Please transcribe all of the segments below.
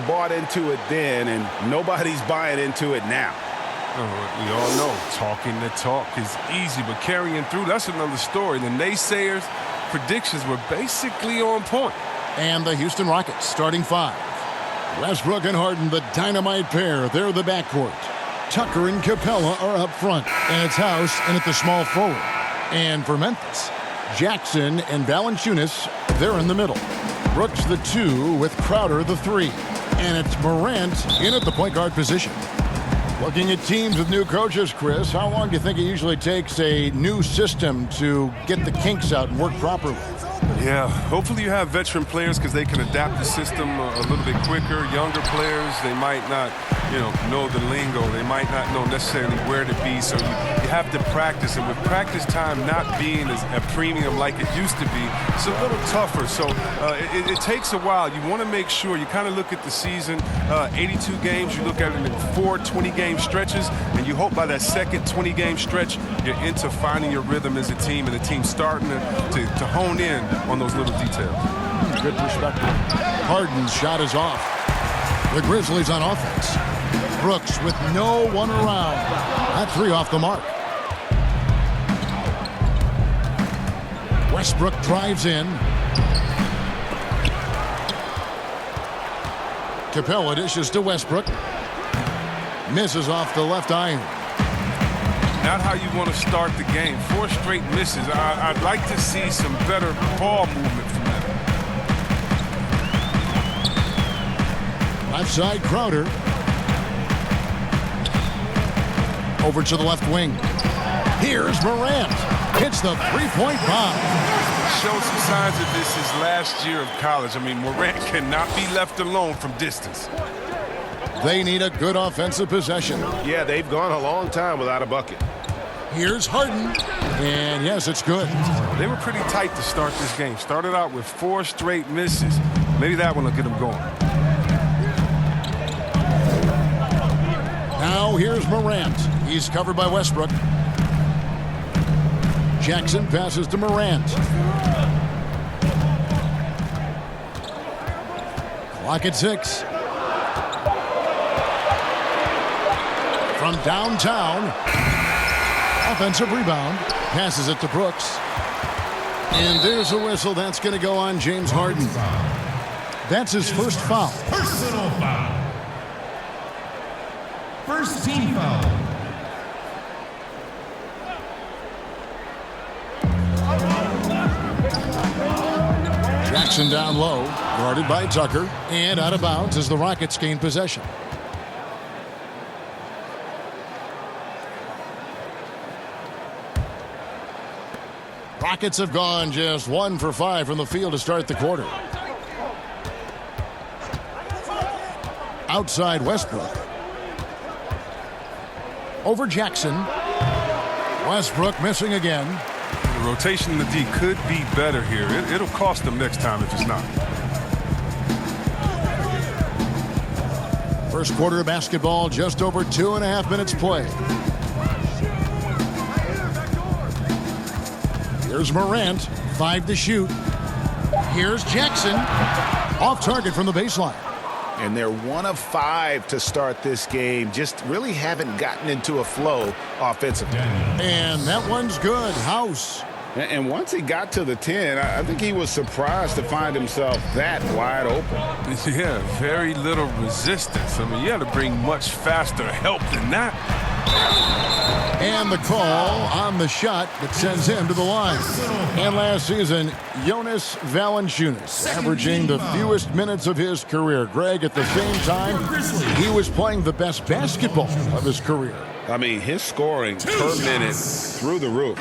bought into it then, and nobody's buying into it now. We all know talking the talk is easy, but carrying through, that's another story. The naysayers' predictions were basically on point. And the Houston Rockets starting five. Westbrook and Harden, the dynamite pair. They're the backcourt. Tucker and Capella are up front. And it's House in at the small forward. And for Memphis, Jackson and Valanciunas, they're in the middle. Brooks the 2 with Crowder the 3. And it's Morant in at the point guard position. Looking at teams with new coaches, Chris, how long do you think it usually takes a new system to get the kinks out and work properly? Yeah, hopefully you have veteran players because they can adapt the system a little bit quicker. Younger players, they might not, know the lingo. They might not know necessarily where to be. So you have to practice. And with practice time not being as a premium like it used to be, it's a little tougher. So it takes a while. You want to make sure you kind of look at the season, 82 games. You look at it in 4 20-game stretches, and you hope by that second 20-game stretch, you're into finding your rhythm as a team, and the team's starting to hone in on those little details. Good perspective. Harden's shot is off. The Grizzlies on offense. Brooks with no one around. That 3 off the mark. Westbrook drives in. Capella dishes to Westbrook. Misses off the left iron. Not how you want to start the game. 4 straight misses. I'd like to see some better ball movement from them. Left side, Crowder. Over to the left wing. Here's Morant. Hits the three-point bomb. Showed some signs that this is last year of college. I mean, Morant cannot be left alone from distance. They need a good offensive possession. Yeah, they've gone a long time without a bucket. Here's Harden. And yes, it's good. They were pretty tight to start this game. Started out with 4 straight misses. Maybe that one will get them going. Now here's Morant. He's covered by Westbrook. Jackson passes to Morant. Clock at 6. From downtown. Offensive rebound. Passes it to Brooks. And there's a whistle. That's going to go on James Harden. That's his first foul. Personal foul. First team foul. Jackson down low, guarded by Tucker, and out of bounds as the Rockets gain possession. Rockets have gone just 1 for 5 from the field to start the quarter. Outside Westbrook. Over Jackson. Westbrook missing again. The rotation in the D could be better here. It'll cost them next time if it's not. First quarter of basketball, just over 2.5 minutes play. Here's Morant, 5 to shoot. Here's Jackson, off target from the baseline. And they're 1 of 5 to start this game. Just really haven't gotten into a flow offensively. And that one's good. House. And once he got to the 10, I think he was surprised to find himself that wide open. Yeah, very little resistance. I mean, you had to bring much faster help than that. And the call on the shot that sends him to the line. And last season, Jonas Valanciunas, averaging the fewest minutes of his career. Greg, at the same time, he was playing the best basketball of his career. I mean, his scoring per minute through the roof.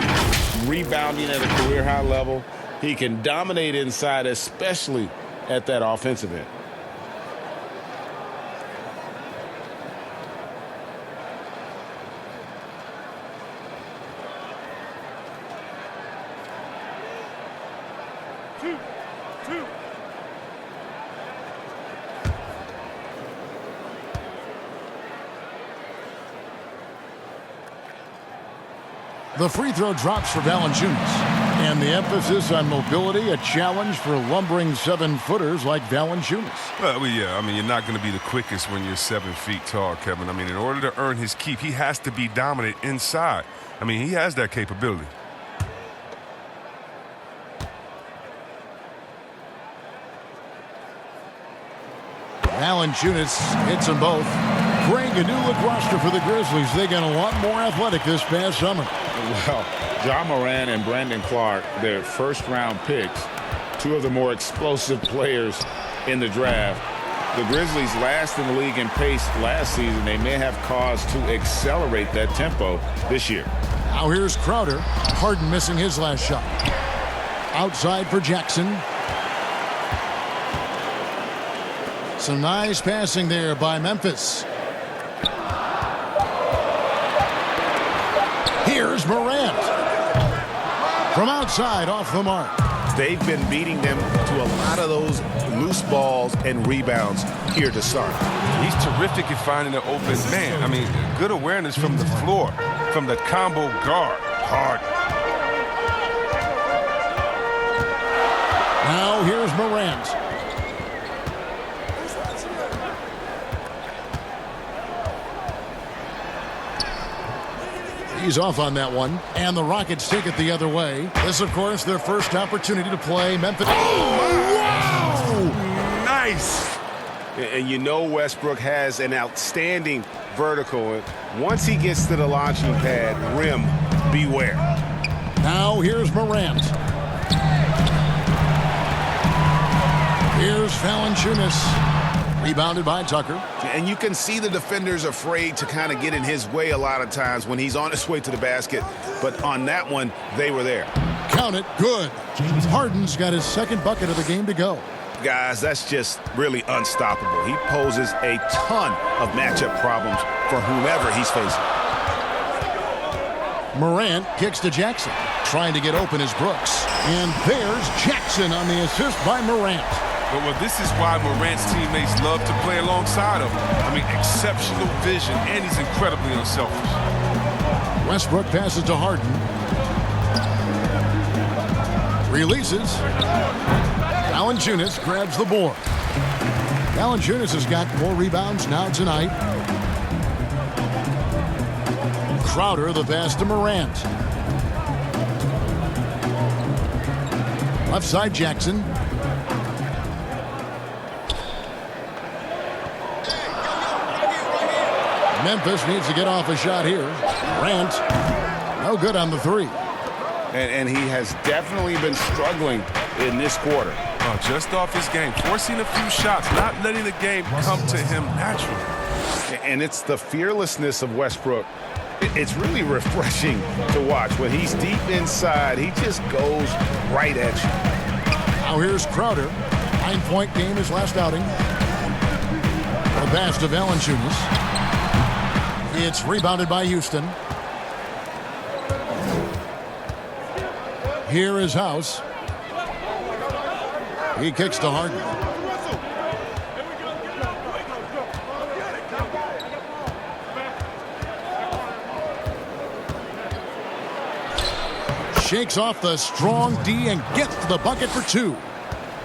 Rebounding at a career-high level. He can dominate inside, especially at that offensive end. The free throw drops for Valanciunas. And the emphasis on mobility, a challenge for lumbering 7-footers like Valanciunas. Well, yeah, I mean, you're not going to be the quickest when you're 7 feet tall, Kevin. I mean, in order to earn his keep, he has to be dominant inside. I mean, he has that capability. Valanciunas hits them both. Bring a new look roster for the Grizzlies. They got a lot more athletic this past summer. Well, John Moran and Brandon Clark, their first-round picks, two of the more explosive players in the draft. The Grizzlies last in the league in pace last season. They may have cause to accelerate that tempo this year. Now here's Crowder. Harden missing his last shot. Outside for Jackson. Some nice passing there by Memphis. Here's Morant. From outside, off the mark. They've been beating them to a lot of those loose balls and rebounds here to start. He's terrific at finding an open man. I mean, good awareness from the floor, from the combo guard. Hard. Now here's Morant. He's off on that one. And the Rockets take it the other way. This, of course, their first opportunity to play Memphis. Oh, wow! Nice. And you know Westbrook has an outstanding vertical. Once he gets to the launching pad, rim, beware. Now here's Morant. Here's Valanciunas. Rebounded by Tucker. And you can see the defenders afraid to kind of get in his way a lot of times when he's on his way to the basket. But on that one, they were there. Count it. Good. Harden's got his second bucket of the game to go. Guys, that's just really unstoppable. He poses a ton of matchup problems for whomever he's facing. Morant kicks to Jackson. Trying to get open is Brooks. And there's Jackson on the assist by Morant. Well, this is why Morant's teammates love to play alongside him. I mean, exceptional vision, and he's incredibly unselfish. Westbrook passes to Harden. Releases. Valanciunas grabs the board. Valanciunas has got more rebounds now tonight. Crowder the pass to Morant. Left side Jackson. Memphis needs to get off a shot here. Morant, no good on the three. And he has definitely been struggling in this quarter. Oh, just off his game, forcing a few shots, not letting the game come to him naturally. And it's the fearlessness of Westbrook. It's really refreshing to watch. When he's deep inside, he just goes right at you. Now here's Crowder. 9-point game his last outing. The pass to Valanciunas. It's rebounded by Houston. Here is House. He kicks to Harden. Shakes off the strong D and gets to the bucket for two.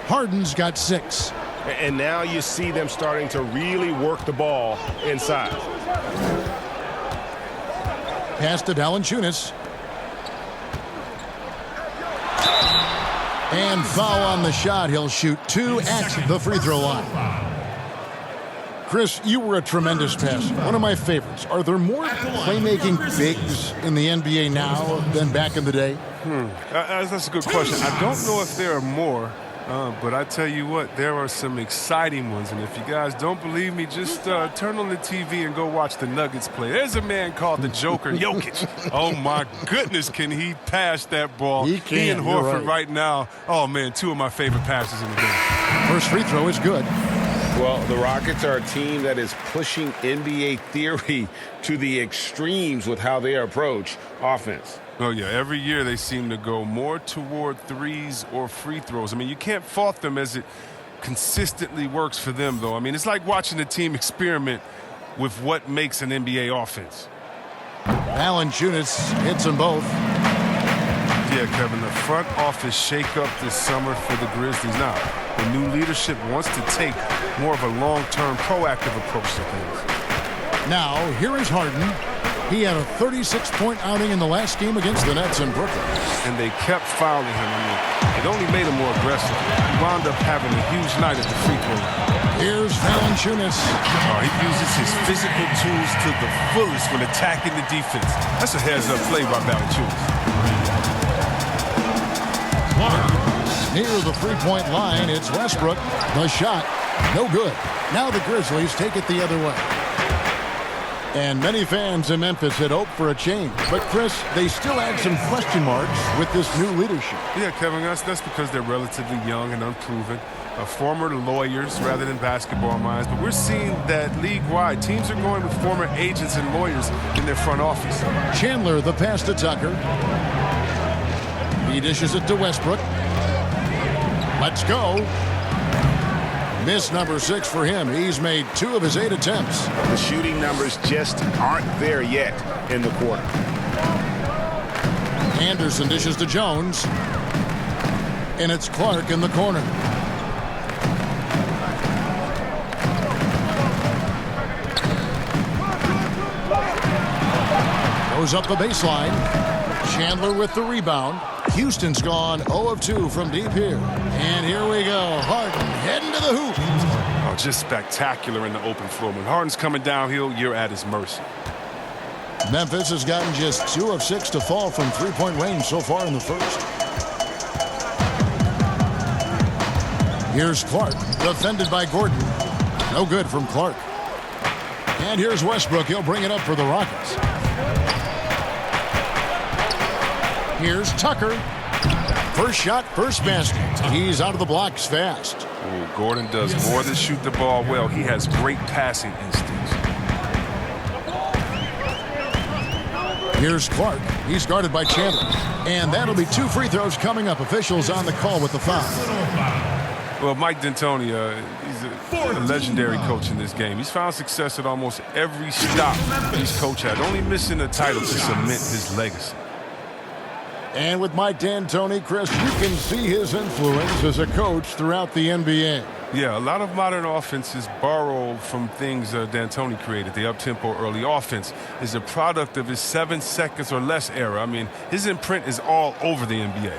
Harden's got 6. And now you see them starting to really work the ball inside. Pass to Valanciunas. And foul on the shot. He'll shoot 2 at the free throw line. Chris, you were a tremendous passer. One of my favorites. Are there more playmaking bigs in the NBA now than back in the day? That's a good question. I don't know if there are more. But I tell you what, there are some exciting ones. And if you guys don't believe me, just turn on the TV and go watch the Nuggets play. There's a man called the Joker, Jokic. Oh, my goodness, can he pass that ball? He can. He and Horford right now, oh, man, 2 of my favorite passes in the game. First free throw is good. Well, the Rockets are a team that is pushing NBA theory to the extremes with how they approach offense. Oh, yeah, every year they seem to go more toward threes or free throws. I mean, you can't fault them as it consistently works for them, though. I mean, it's like watching a team experiment with what makes an NBA offense. Valanciunas hits them both. Yeah, Kevin, the front office shakeup this summer for the Grizzlies. Now, the new leadership wants to take more of a long-term, proactive approach to things. Now, here is Harden. He had a 36-point outing in the last game against the Nets in Brooklyn. And they kept fouling him. I mean, it only made him more aggressive. He wound up having a huge night at the free throw line. Here's Valanciunas. He uses his physical tools to the fullest when attacking the defense. That's a heads-up play by Valanciunas. Near the three-point line, it's Westbrook. The shot, no good. Now the Grizzlies take it the other way. And many fans in Memphis had hoped for a change. But, Chris, they still had some question marks with this new leadership. Yeah, Kevin, that's because they're relatively young and unproven. Former lawyers rather than basketball minds. But we're seeing that league-wide, teams are going with former agents and lawyers in their front office. Chandler, the pass to Tucker. He dishes it to Westbrook. Let's go. Miss number 6 for him. He's made 2 of his 8 attempts. The shooting numbers just aren't there yet in the quarter. Anderson dishes to Jones. And it's Clark in the corner. Goes up the baseline. Chandler with the rebound. Houston's gone 0 of 2 from deep here. And here we go. Harden heading to the hoop. Oh, just spectacular in the open floor. When Harden's coming downhill, you're at his mercy. Memphis has gotten just 2 of 6 to fall from three-point range so far in the first. Here's Clark, defended by Gordon. No good from Clark. And here's Westbrook. He'll bring it up for the Rockets. Here's Tucker. First shot, first basket. He's out of the blocks fast. Oh, Gordon does more than shoot the ball well. He has great passing instincts. Here's Clark. He's guarded by Chandler. And that'll be 2 free throws coming up. Officials on the call with the foul. Well, Mike D'Antoni, he's a legendary coach in this game. He's found success at almost every stop he's coached at, only missing a title to cement his legacy. And with Mike D'Antoni, Chris, you can see his influence as a coach throughout the NBA. Yeah, a lot of modern offenses borrow from things D'Antoni created. The up-tempo early offense is a product of his 7 seconds or less era. I mean, his imprint is all over the NBA.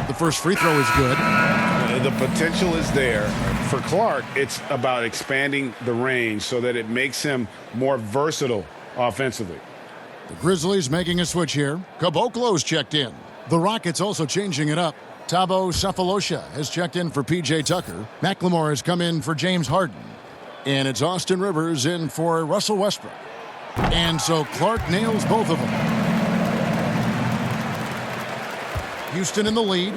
The first free throw is good. The potential is there. For Clark, it's about expanding the range so that it makes him more versatile offensively. The Grizzlies making a switch here. Caboclo's checked in. The Rockets also changing it up. Thabo Sefolosha has checked in for P.J. Tucker. McLemore has come in for James Harden. And it's Austin Rivers in for Russell Westbrook. And so Clark nails both of them. Houston in the lead.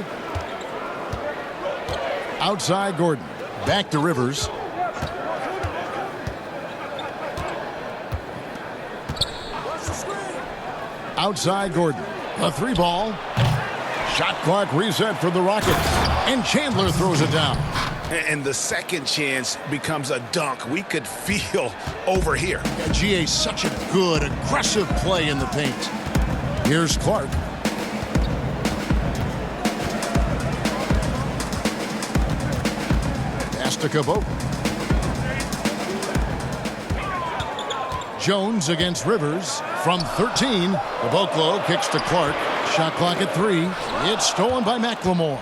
Outside Gordon. Back to Rivers. Outside Gordon. A 3-ball. Shot clock reset for the Rockets. And Chandler throws it down. And the second chance becomes a dunk. We could feel over here. Yeah, GA, such a good, aggressive play in the paint. Here's Clark. Pass to Caboclo. Jones against Rivers from 13. Caboclo kicks to Clark. Shot clock at 3. It's stolen by McLemore.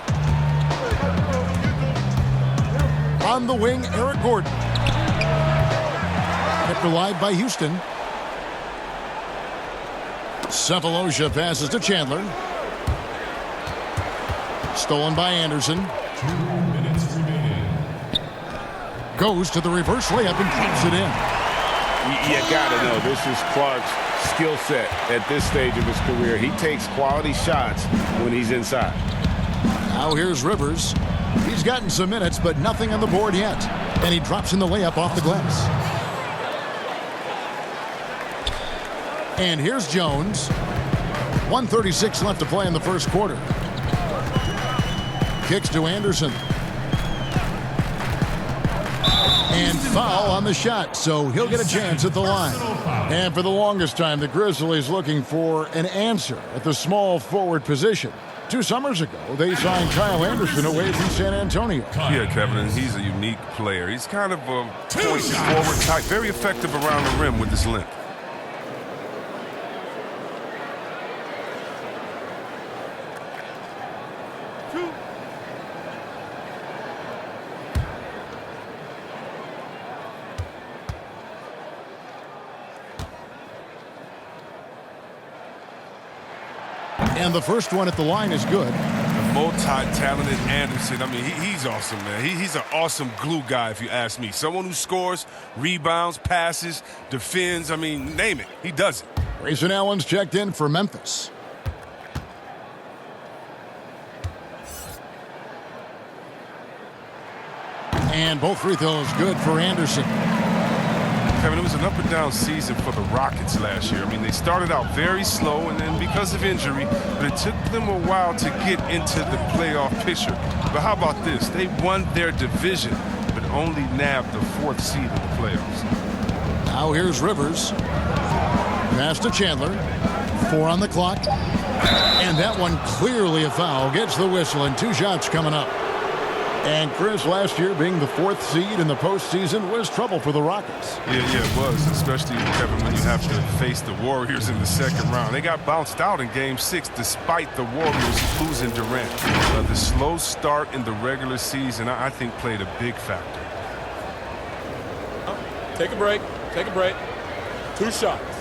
On the wing, Eric Gordon. Kept alive by Houston. Sefolosha passes to Chandler. Stolen by Anderson. 2 minutes remaining. Goes to the reverse layup and drops it in. You gotta know, this is Clark's skill set at this stage of his career. He takes quality shots when he's inside. Now here's Rivers. He's gotten some minutes, but nothing on the board yet. And he drops in the layup off the glass. And here's Jones. 1:36 left to play in the first quarter. kicks to Anderson. And foul on the shot, so he'll get a chance at the line. And for the longest time, the Grizzlies looking for an answer at the small forward position. 2 summers ago, they signed Kyle Anderson away from San Antonio. Yeah, Kevin, and he's a unique player. He's kind of a point forward type, very effective around the rim with his length. And the first one at the line is good. The multi-talented Anderson, I mean, he's awesome, man. He's an awesome glue guy, if you ask me. Someone who scores, rebounds, passes, defends, I mean, name it. He does it. Grayson Allen's checked in for Memphis. And both free throws good for Anderson. Kevin, it was an up-and-down season for the Rockets last year. I mean, they started out very slow, and then because of injury, but it took them a while to get into the playoff picture. But how about this? They won their division, but only nabbed the 4th seed in the playoffs. Now here's Rivers. Pass to Chandler. 4 on the clock. And that one clearly a foul. Gets the whistle, and 2 shots coming up. And Chris, last year being the 4th seed in the postseason was trouble for the Rockets. Yeah, it was, especially, Kevin, when you have to face the Warriors in the second round. They got bounced out in Game 6 despite the Warriors losing Durant. The slow start in the regular season, I think, played a big factor. Take a break. Take a break. 2 shots.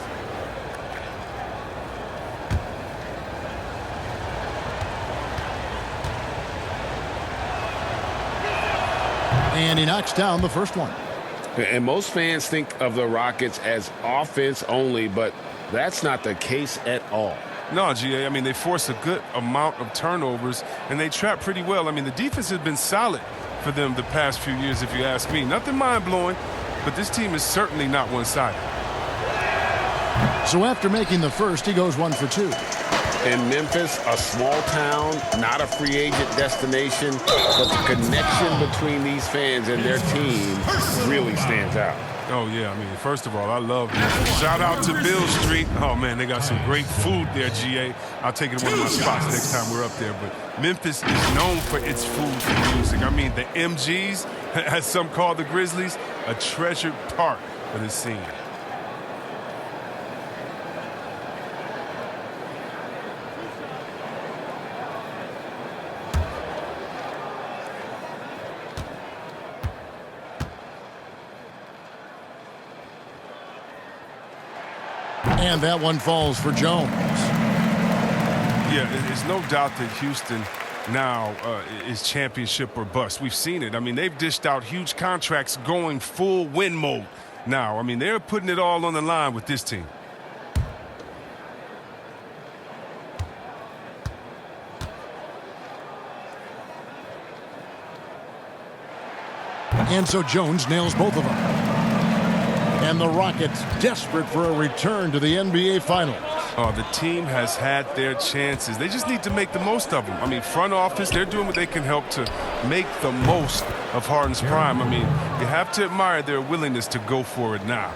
And he knocks down the first one. And most fans think of the Rockets as offense only, but that's not the case at all. No, GA, I mean, they force a good amount of turnovers, and they trap pretty well. I mean, the defense has been solid for them the past few years, if you ask me. Nothing mind-blowing, but this team is certainly not one-sided. So after making the first, he goes 1 for 2. In Memphis, a small town, not a free agent destination, but the connection between these fans and their team really stands out. Oh, yeah, I mean, first of all, I love Memphis. Shout out to Bill Street. Oh, man, they got some great food there, GA. I'll take it to one of my spots next time we're up there. But Memphis is known for its food and music. I mean, the MGs, as some call the Grizzlies, a treasured part of the scene. And that one falls for Jones. Yeah, there's no doubt that Houston now is championship or bust. We've seen it. I mean, they've dished out huge contracts going full win mode now. I mean, they're putting it all on the line with this team. And so Jones nails both of them. And the Rockets desperate for a return to the NBA Finals. Oh, the team has had their chances. They just need to make the most of them. I mean, front office, they're doing what they can help to make the most of Harden's prime. I mean, you have to admire their willingness to go for it now.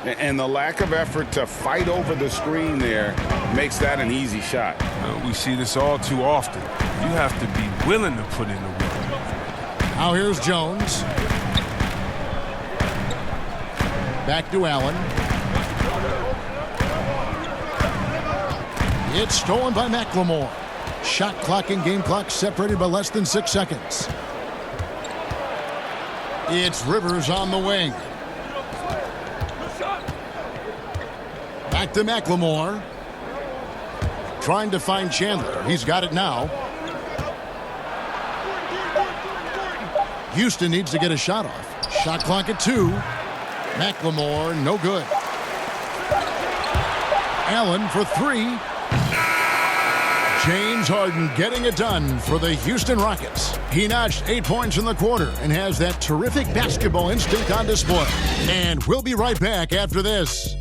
And the lack of effort to fight over the screen there makes that an easy shot. We see this all too often. You have to be willing to put in the work. Now here's Jones. Back to Allen. It's stolen by McLemore. Shot clock and game clock separated by less than 6 seconds. It's Rivers on the wing. Back to McLemore. Trying to find Chandler. He's got it now. Houston needs to get a shot off. Shot clock at 2. McLemore, no good. Allen for 3. James Harden getting it done for the Houston Rockets. He notched 8 points in the quarter and has that terrific basketball instinct on display. And we'll be right back after this.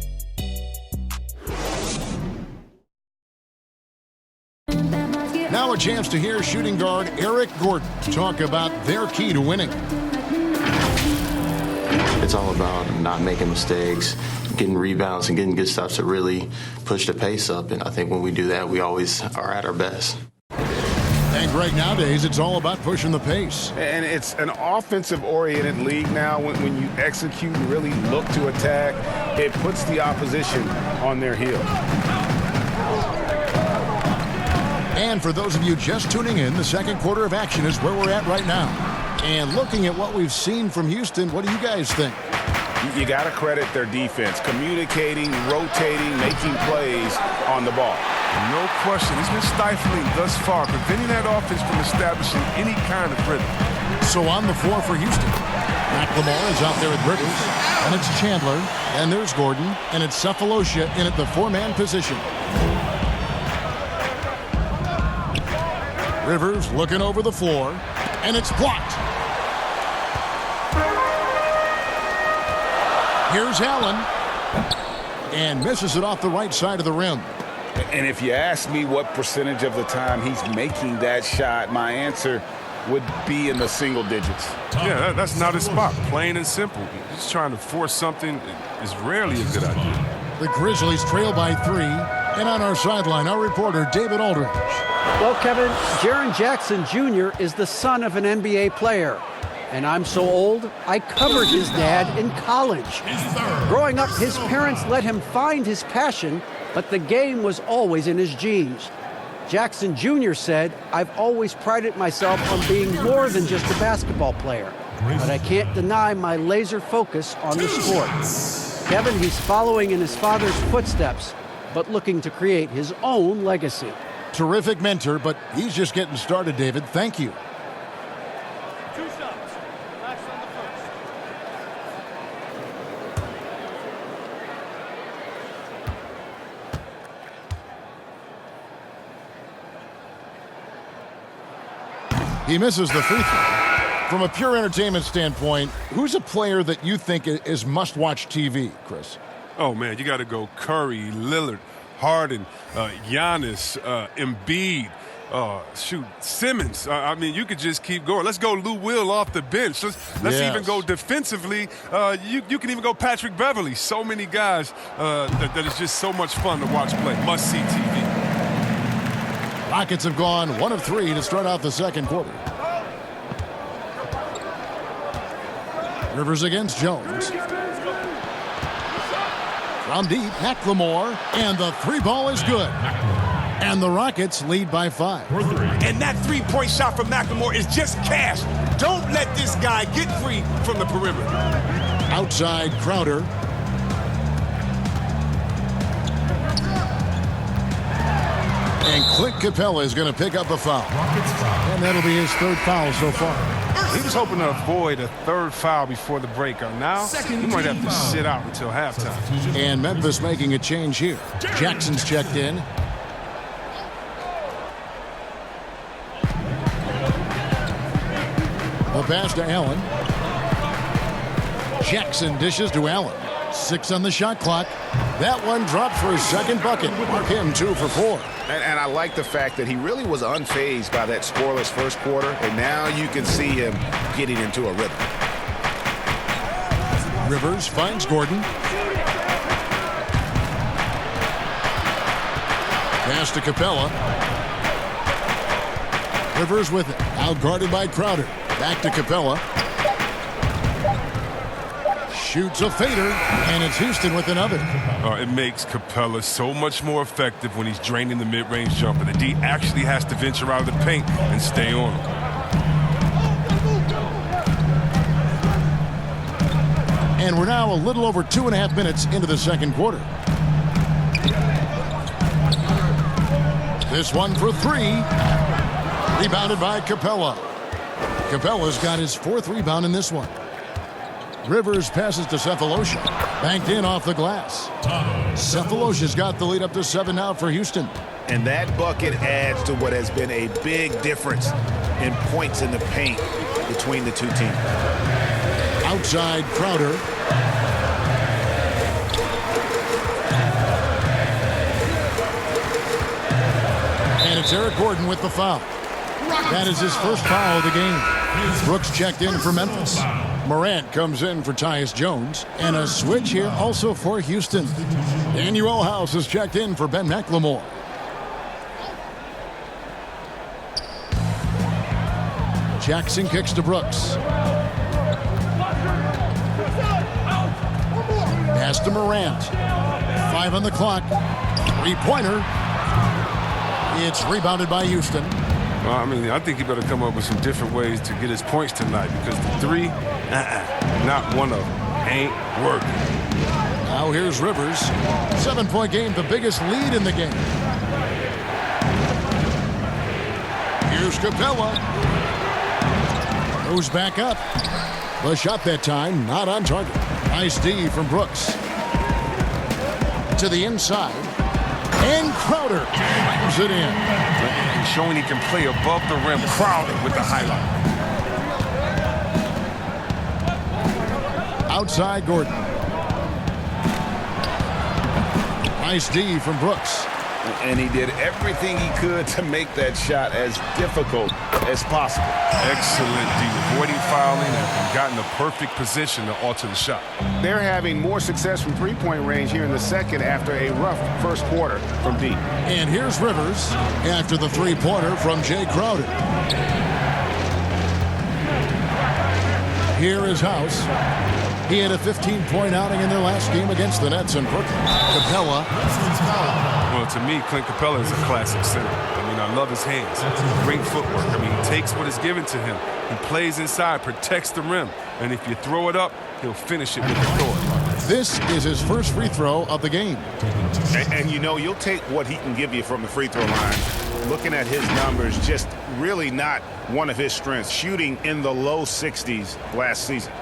Now a chance to hear shooting guard Eric Gordon talk about their key to winning. It's all about not making mistakes, getting rebounds, and getting good stops to really push the pace up. And I think when we do that, we always are at our best. And Greg, nowadays, it's all about pushing the pace. And it's an offensive-oriented league now. When you execute and really look to attack, it puts the opposition on their heels. And for those of you just tuning in, the second quarter of action is where we're at right now. And looking at what we've seen from Houston, what do you guys think? You got to credit their defense, communicating, rotating, making plays on the ball. No question. It's been stifling thus far, preventing that offense from establishing any kind of rhythm. So on the floor for Houston, McLemore is out there with Rivers, and it's Chandler, and there's Gordon, and it's Cephalosha in at the four-man position. Rivers looking over the floor, and it's blocked. Here's Allen, and misses it off the right side of the rim. And if you ask me what percentage of the time he's making that shot, my answer would be in the single digits. Yeah, that's not his spot, plain and simple. Just trying to force something is rarely a good idea. The Grizzlies trail by 3, and on our sideline, our reporter, David Aldridge. Well, Kevin, Jaren Jackson Jr. is the son of an NBA player. And I'm so old, I covered his dad in college. Growing up, his parents let him find his passion, but the game was always in his genes. Jackson Jr. said, "I've always prided myself on being more than just a basketball player, but I can't deny my laser focus on the sport." Kevin, he's following in his father's footsteps, but looking to create his own legacy. Terrific mentor, but he's just getting started, David. Thank you. He misses the free throw. From a pure entertainment standpoint, who's a player that you think is must-watch TV, Chris? Oh, man, you got to go Curry, Lillard, Harden, Giannis, Embiid, Simmons. I mean, you could just keep going. Let's go Lou Will off the bench. Let's even go defensively. You can even go Patrick Beverly. So many guys that is just so much fun to watch play. Must-see TV. Rockets have gone 1 of 3 to start out the second quarter. Rivers against Jones. From deep, McLemore, and the three ball is good. And the Rockets lead by 5. And that three-point shot from McLemore is just cash. Don't let this guy get free from the perimeter. Outside, Crowder. And Clint Capella is going to pick up a foul. And that'll be his third foul so far. He was hoping to avoid a third foul before the break. Now, he might have to sit out until halftime. And Memphis making a change here. Jackson's checked in. The pass to Allen. Jackson dishes to Allen. 6 on the shot clock. That one dropped for his second bucket. Mark him 2 for 4. And I like the fact that he really was unfazed by that scoreless first quarter, and now you can see him getting into a rhythm. Rivers finds Gordon. Pass to Capella. Rivers with it. Out guarded by Crowder. Back to Capella. Shoots a fader, and it's Houston with another. It makes Capella so much more effective when he's draining the mid-range jumper. The D actually has to venture out of the paint and stay on him. And we're now a little over 2.5 minutes into the second quarter. This one for 3. Rebounded by Capella. Capella's got his 4th rebound in this one. Rivers passes to Cephalosha. Banked in off the glass. Cephalosha's got the lead up to 7 now for Houston. And that bucket adds to what has been a big difference in points in the paint between the two teams. Outside, Crowder. And it's It's Eric Gordon with the foul. That is his first foul of the game. Brooks checked in for Memphis. Morant comes in for Tyus Jones. And a switch here also for Houston. Daniel House is checked in for Ben McLemore. Jackson kicks to Brooks. Pass to Morant. 5 on the clock. Three-pointer. It's rebounded by Houston. Well, I mean, I think he better come up with some different ways to get his points tonight because the three, not one of them. Ain't working. Now here's Rivers. 7-point game, the biggest lead in the game. Here's Capella. Goes back up. The shot that time, not on target. Nice D from Brooks. To the inside. And Crowder brings it in. He's showing he can play above the rim. Crowder with the highlight. Outside Gordon. Nice D from Brooks. And he did everything he could to make that shot as difficult as possible. Excellent D, avoiding fouling and got in the perfect position to alter the shot. They're having more success from three-point range here in the second after a rough first quarter from deep. And here's Rivers after the three-pointer from Jay Crowder. Here is House. He had a 15-point outing in their last game against the Nets in Brooklyn. Capella. Well, to me, Clint Capella is a classic center. I mean, I love his hands. Great footwork. I mean, he takes what is given to him. He plays inside, protects the rim. And if you throw it up, he'll finish it with authority. This is his first free throw of the game. And you know, you'll take what he can give you from the free throw line. Looking at his numbers, just really not one of his strengths. Shooting in the low 60s last season.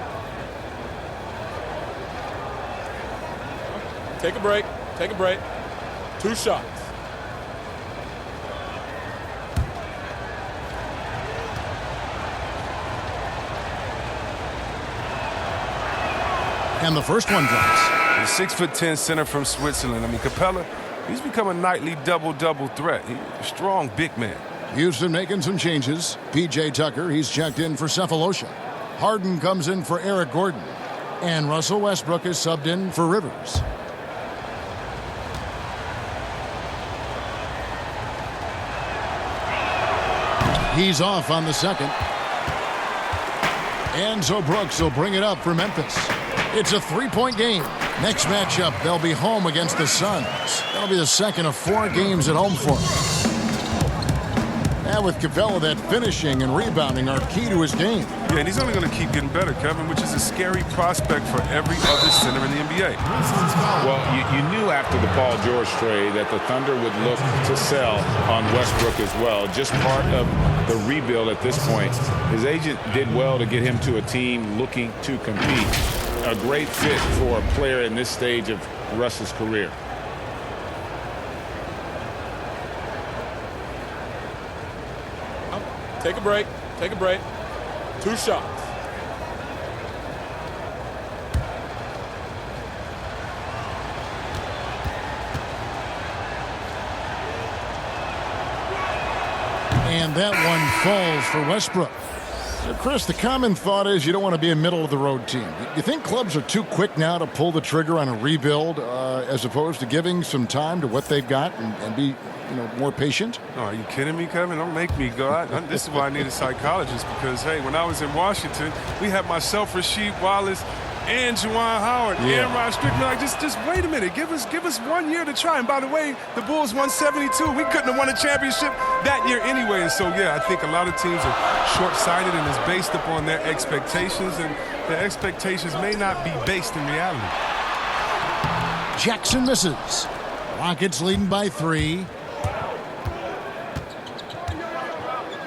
Take a break. Take a break. 2 shots. And the first one drops. The 6'10" center from Switzerland. I mean, Capella, he's become a nightly double-double threat. He's a strong big man. Houston making some changes. P.J. Tucker, he's checked in for Cephalosha. Harden comes in for Eric Gordon. And Russell Westbrook is subbed in for Rivers. He's off on the second. And so Brooks will bring it up for Memphis. It's a 3-point game. Next matchup, they'll be home against the Suns. That'll be the second of 4 games at home for them. And with Capella, that finishing and rebounding are key to his game. Yeah, and he's only going to keep getting better, Kevin, which is a scary prospect for every other center in the NBA. Well, you knew after the Paul George trade that the Thunder would look to sell on Westbrook as well. Just part of the rebuild at this point. His agent did well to get him to a team looking to compete. A great fit for a player in this stage of Russ's career. Take a break. Take a break. 2 shots. And that one falls for Westbrook. Chris, the common thought is you don't want to be a middle-of-the-road team. You think clubs are too quick now to pull the trigger on a rebuild as opposed to giving some time to what they've got and be, more patient? Oh, are you kidding me, Kevin? Don't make me go out. This is why I need a psychologist because, hey, when I was in Washington, we had myself, Rasheed Wallace, and Juwan Howard, and Rod Strickland. Like, just wait a minute. Give us 1 year to try. And by the way, the Bulls won 72. We couldn't have won a championship that year anyway. And so, yeah, I think a lot of teams are short-sighted and it's based upon their expectations, and their expectations may not be based in reality. Jackson misses. Rockets leading by 3.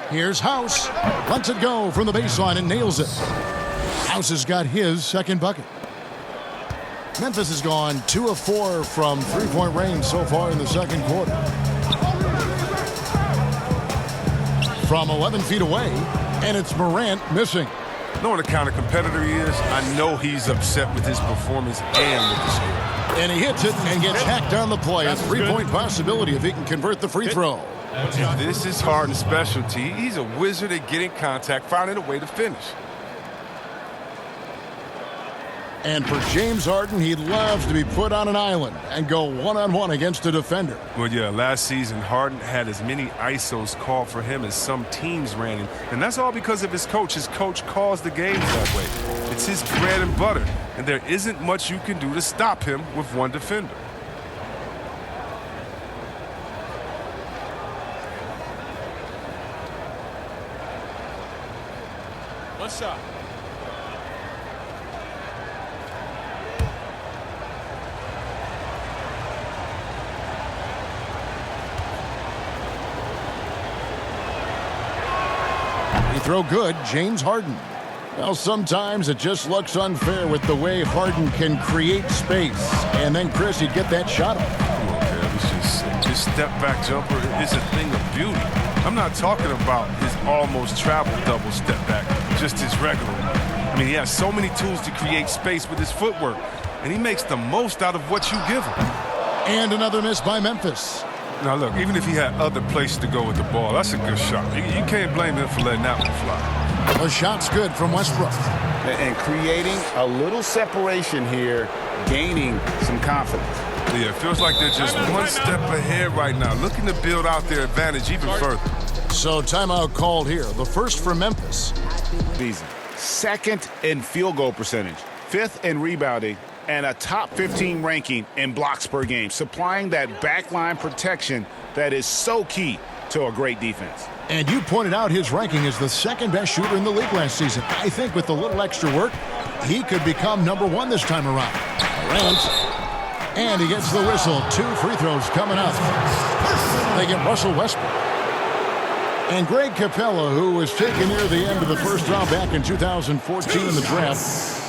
Here's House. Lets it go from the baseline and nails it. House has got his second bucket. Memphis has gone 2 of 4 from three-point range so far in the second quarter. From 11 feet away, and it's Morant missing. Knowing the kind of competitor he is, I know he's upset with his performance and with the score. And he hits it and gets hacked on the play. A 3-point possibility if he can convert the free throw. This is Harden's specialty. He's a wizard at getting contact, finding a way to finish. And for James Harden, he loves to be put on an island and go one-on-one against a defender. Well, yeah, last season, Harden had as many ISOs called for him as some teams ran him. And that's all because of his coach. His coach calls the games that way. It's his bread and butter, and there isn't much you can do to stop him with one defender. One shot. He throw good, James Harden. Well, sometimes it just looks unfair with the way Harden can create space. And then, Chris, he'd get that shot up. Come on, Kev. It's just his step-back jumper is a thing of beauty. I'm not talking about his almost travel double step-back, just his regular one. I mean, he has so many tools to create space with his footwork, and he makes the most out of what you give him. And another miss by Memphis. Now, look, even if he had other places to go with the ball, that's a good shot. You can't blame him for letting that one fly. The shot's good from Westbrook. And creating a little separation here, gaining some confidence. Yeah, it feels like they're just one step ahead right now, looking to build out their advantage even further. So timeout called here. The first for Memphis. Season. Second in field goal percentage, fifth in rebounding, and a top 15 ranking in blocks per game, supplying that backline protection that is so key to a great defense. And you pointed out his ranking as the second best shooter in the league last season. I think with a little extra work, he could become #1 this time around. Durant. And he gets the whistle. 2 free throws coming up. They get Russell Westbrook. And Greg Capella, who was taken near the end of the first round back in 2014 in the draft,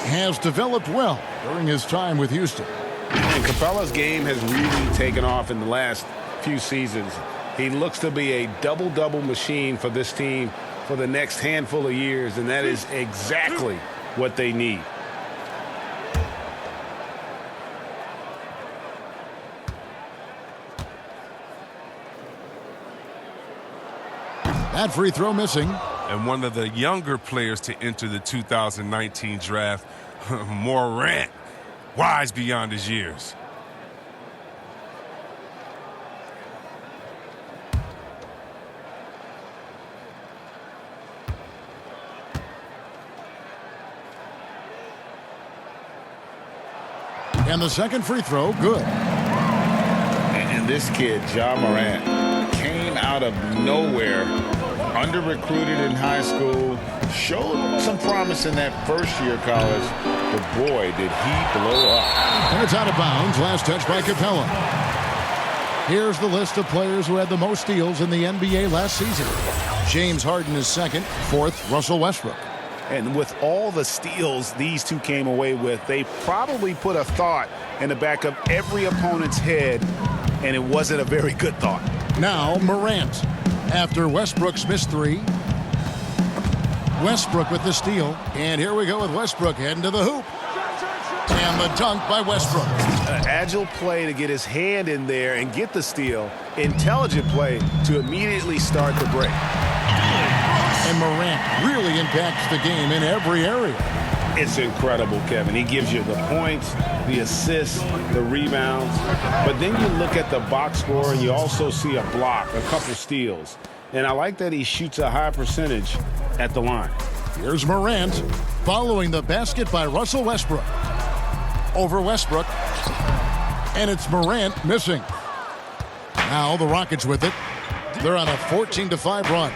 has developed well during his time with Houston. And Capella's game has really taken off in the last few seasons. He looks to be a double-double machine for this team for the next handful of years, and that is exactly what they need. That free throw missing. And one of the younger players to enter the 2019 draft, Morant, wise beyond his years. And the second free throw, good. And this kid, Ja Morant, came out of nowhere, under-recruited in high school, showed some promise in that first year of college, but boy, did he blow up. And it's out of bounds. Last touch by Capella. Here's the list of players who had the most steals in the NBA last season. James Harden is second. Fourth, Russell Westbrook. And with all the steals these two came away with, they probably put a thought in the back of every opponent's head, and it wasn't a very good thought. Now Morant. After Westbrook's missed 3. Westbrook with the steal. And here we go with Westbrook heading to the hoop. And the dunk by Westbrook. An agile play to get his hand in there and get the steal. Intelligent play to immediately start the break. And Morant really impacts the game in every area. It's incredible, Kevin. He gives you the points, the assists, the rebounds. But then you look at the box score and you also see a block, a couple steals. And I like that he shoots a high percentage at the line. Here's Morant following the basket by Russell Westbrook. Over Westbrook. And it's Morant missing. Now the Rockets with it. They're on a 14-5 run.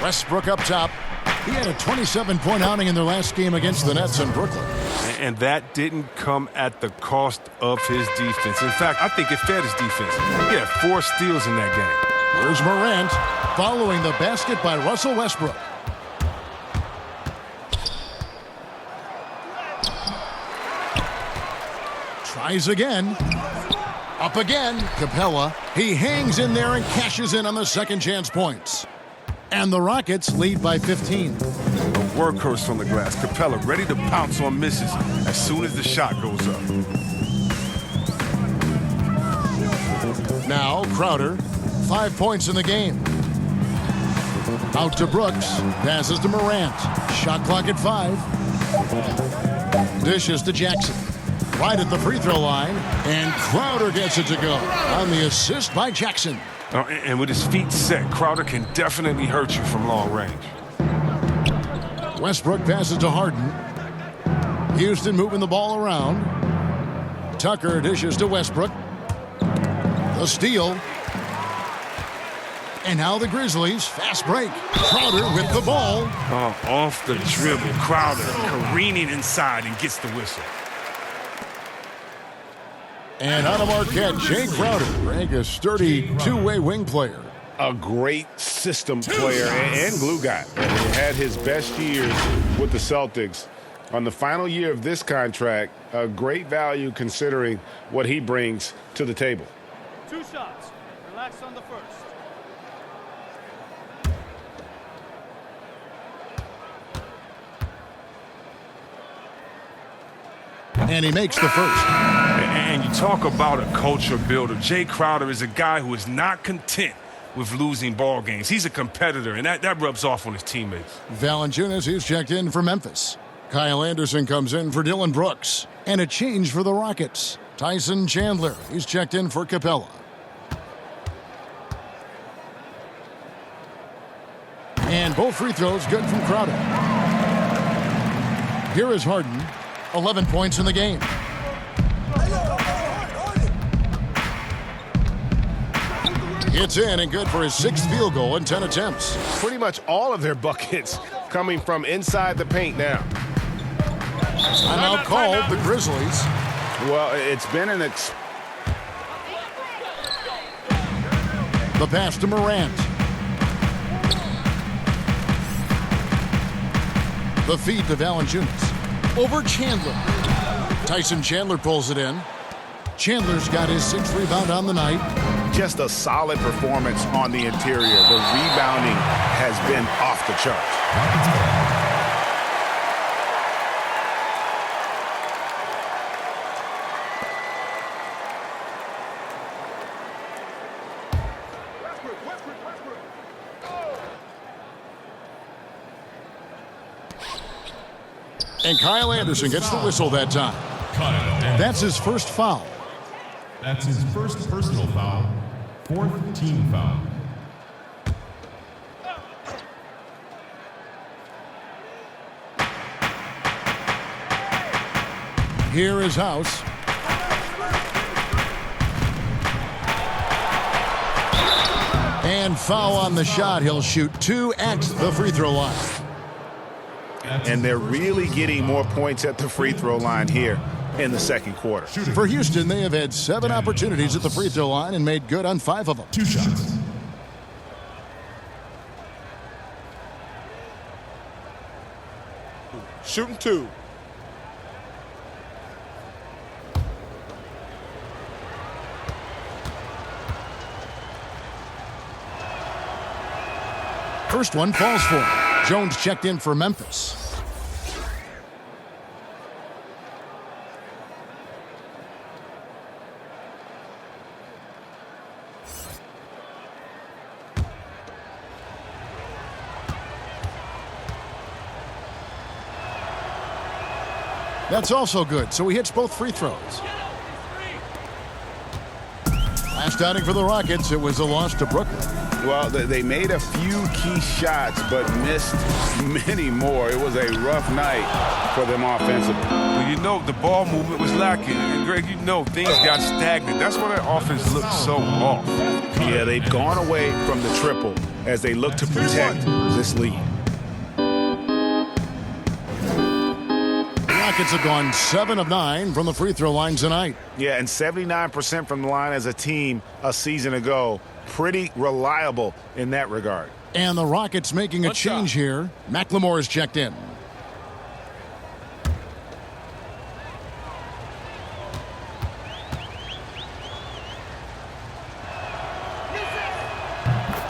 Westbrook up top. He had a 27-point outing in their last game against the Nets in Brooklyn. And that didn't come at the cost of his defense. In fact, I think it fed his defense. He had 4 steals in that game. Here's Morant following the basket by Russell Westbrook. Tries again. Up again. Capella. He hangs in there and cashes in on the second chance points. And the Rockets lead by 15. A workhorse on the glass. Capella ready to pounce on misses as soon as the shot goes up. Now Crowder, 5 points in the game. Out to Brooks, passes to Morant. Shot clock at 5. Dishes to Jackson. Right at the free throw line, and Crowder gets it to go on the assist by Jackson. And with his feet set, Crowder can definitely hurt you from long range. Westbrook passes to Harden. Houston moving the ball around. Tucker dishes to Westbrook. The steal. And now the Grizzlies, fast break. Crowder with the ball. Oh, off the dribble. Crowder careening inside and gets the whistle. And out of Marquette, Jay Crowder, ranked a sturdy two-way wing player. A great system player and glue guy. He had his best years with the Celtics. On the final year of this contract, a great value considering what he brings to the table. 2 shots. Relax on the first. And he makes the first. And you talk about a culture builder. Jay Crowder is a guy who is not content with losing ball games. He's a competitor, and that rubs off on his teammates. Valanciunas, he's checked in for Memphis. Kyle Anderson comes in for Dylan Brooks. And a change for the Rockets. Tyson Chandler, he's checked in for Capella. And both free throws good from Crowder. Here is Harden. 11 points in the game. It's in and good for his 6th field goal in 10 attempts. Pretty much all of their buckets coming from inside the paint now. Timeout called the Grizzlies. Well, it's been an The pass to Morant. The feed to Valanciunas. Over Chandler. Tyson Chandler pulls it in. Chandler's got his 6th rebound on the night. just a solid performance on the interior. The rebounding has been off the charts. And Kyle Anderson gets the whistle that time. That's his first foul. That's his first personal foul, 4th team foul. Here is House. And foul on the shot. He'll shoot 2 at the free throw line. And they're really getting more points at the free throw line here in the second quarter. For Houston, they have had 7 opportunities at the free throw line and made good on 5 of them. 2 shots. Shooting 2. First one falls for him. Jones checked in for Memphis. That's also good, so he hits both free throws. Last outing for the Rockets, it was a loss to Brooklyn. Well, they made a few key shots, but missed many more. It was a rough night for them offensively. Well, you know, the ball movement was lacking. And Greg, you know, things got stagnant. That's why their offense looked so off. Yeah, they've gone away from the triple as they look to protect this lead. Rockets have gone 7 of 9 from the free throw line tonight. Yeah, and 79% from the line as a team a season ago. Pretty reliable in that regard. And the Rockets making a change here. McLemore is checked in.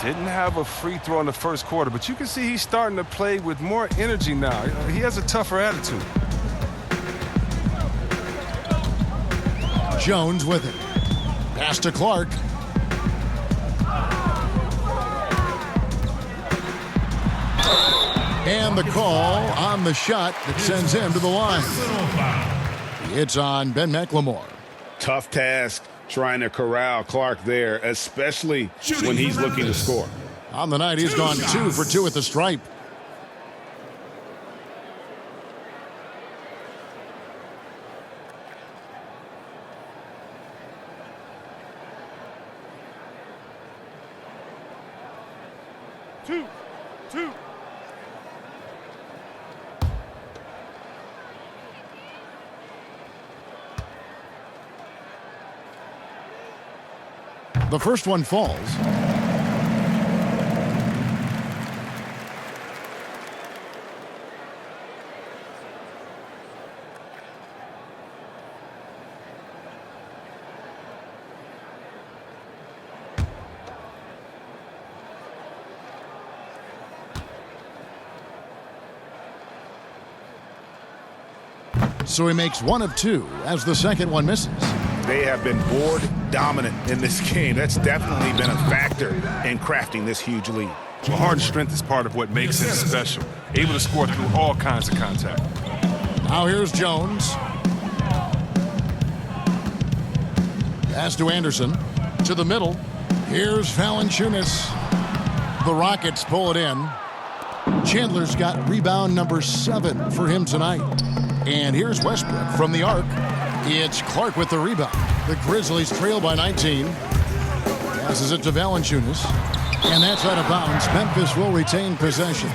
Didn't have a free throw in the first quarter, but you can see he's starting to play with more energy now. He has a tougher attitude. Jones with it. Pass to Clark. And the call on the shot that sends him to the line. It's on Ben McLemore. Tough task trying to corral Clark there, especially when he's looking to score. On the night, he's gone 2 for 2 at the stripe. Two. The first one falls. So he makes 1 of 2 as the second one misses. They have been board dominant in this game. That's definitely been a factor in crafting this huge lead. Well, heart and strength is part of what makes him special. Able to score through all kinds of contact. Now here's Jones. Pass to Anderson. To the middle. Here's Valanciunas. The Rockets pull it in. Chandler's got rebound number 7 for him tonight. And here's Westbrook from the arc. It's Clark with the rebound. The Grizzlies trail by 19. Passes it to Valanciunas. And that's out of bounds. Memphis will retain possession.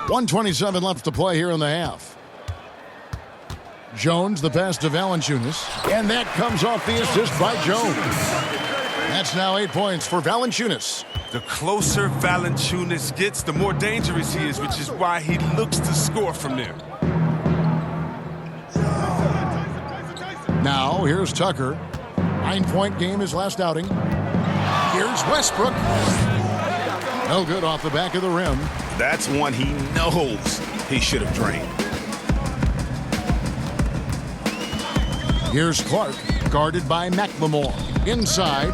.127 left to play here in the half. Jones, the pass to Valanciunas. And that comes off the assist by Jones. That's now 8 points for Valanciunas. The closer Valanciunas gets, the more dangerous he is, which is why he looks to score from there. Now, here's Tucker. 9-point game his last outing. Here's Westbrook. No good off the back of the rim. That's one he knows he should have drained. Here's Clark, guarded by McLemore. Inside.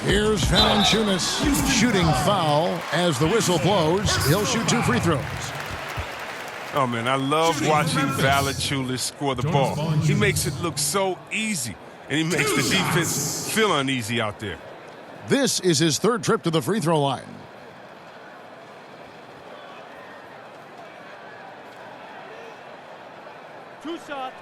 Here's Valanciunas. Shooting foul as the whistle blows. He'll shoot 2 free throws. Oh, man, I love watching Valanciunas score the ball. He makes it look so easy, and he makes the defense feel uneasy out there. This is his 3rd trip to the free throw line. Two shots.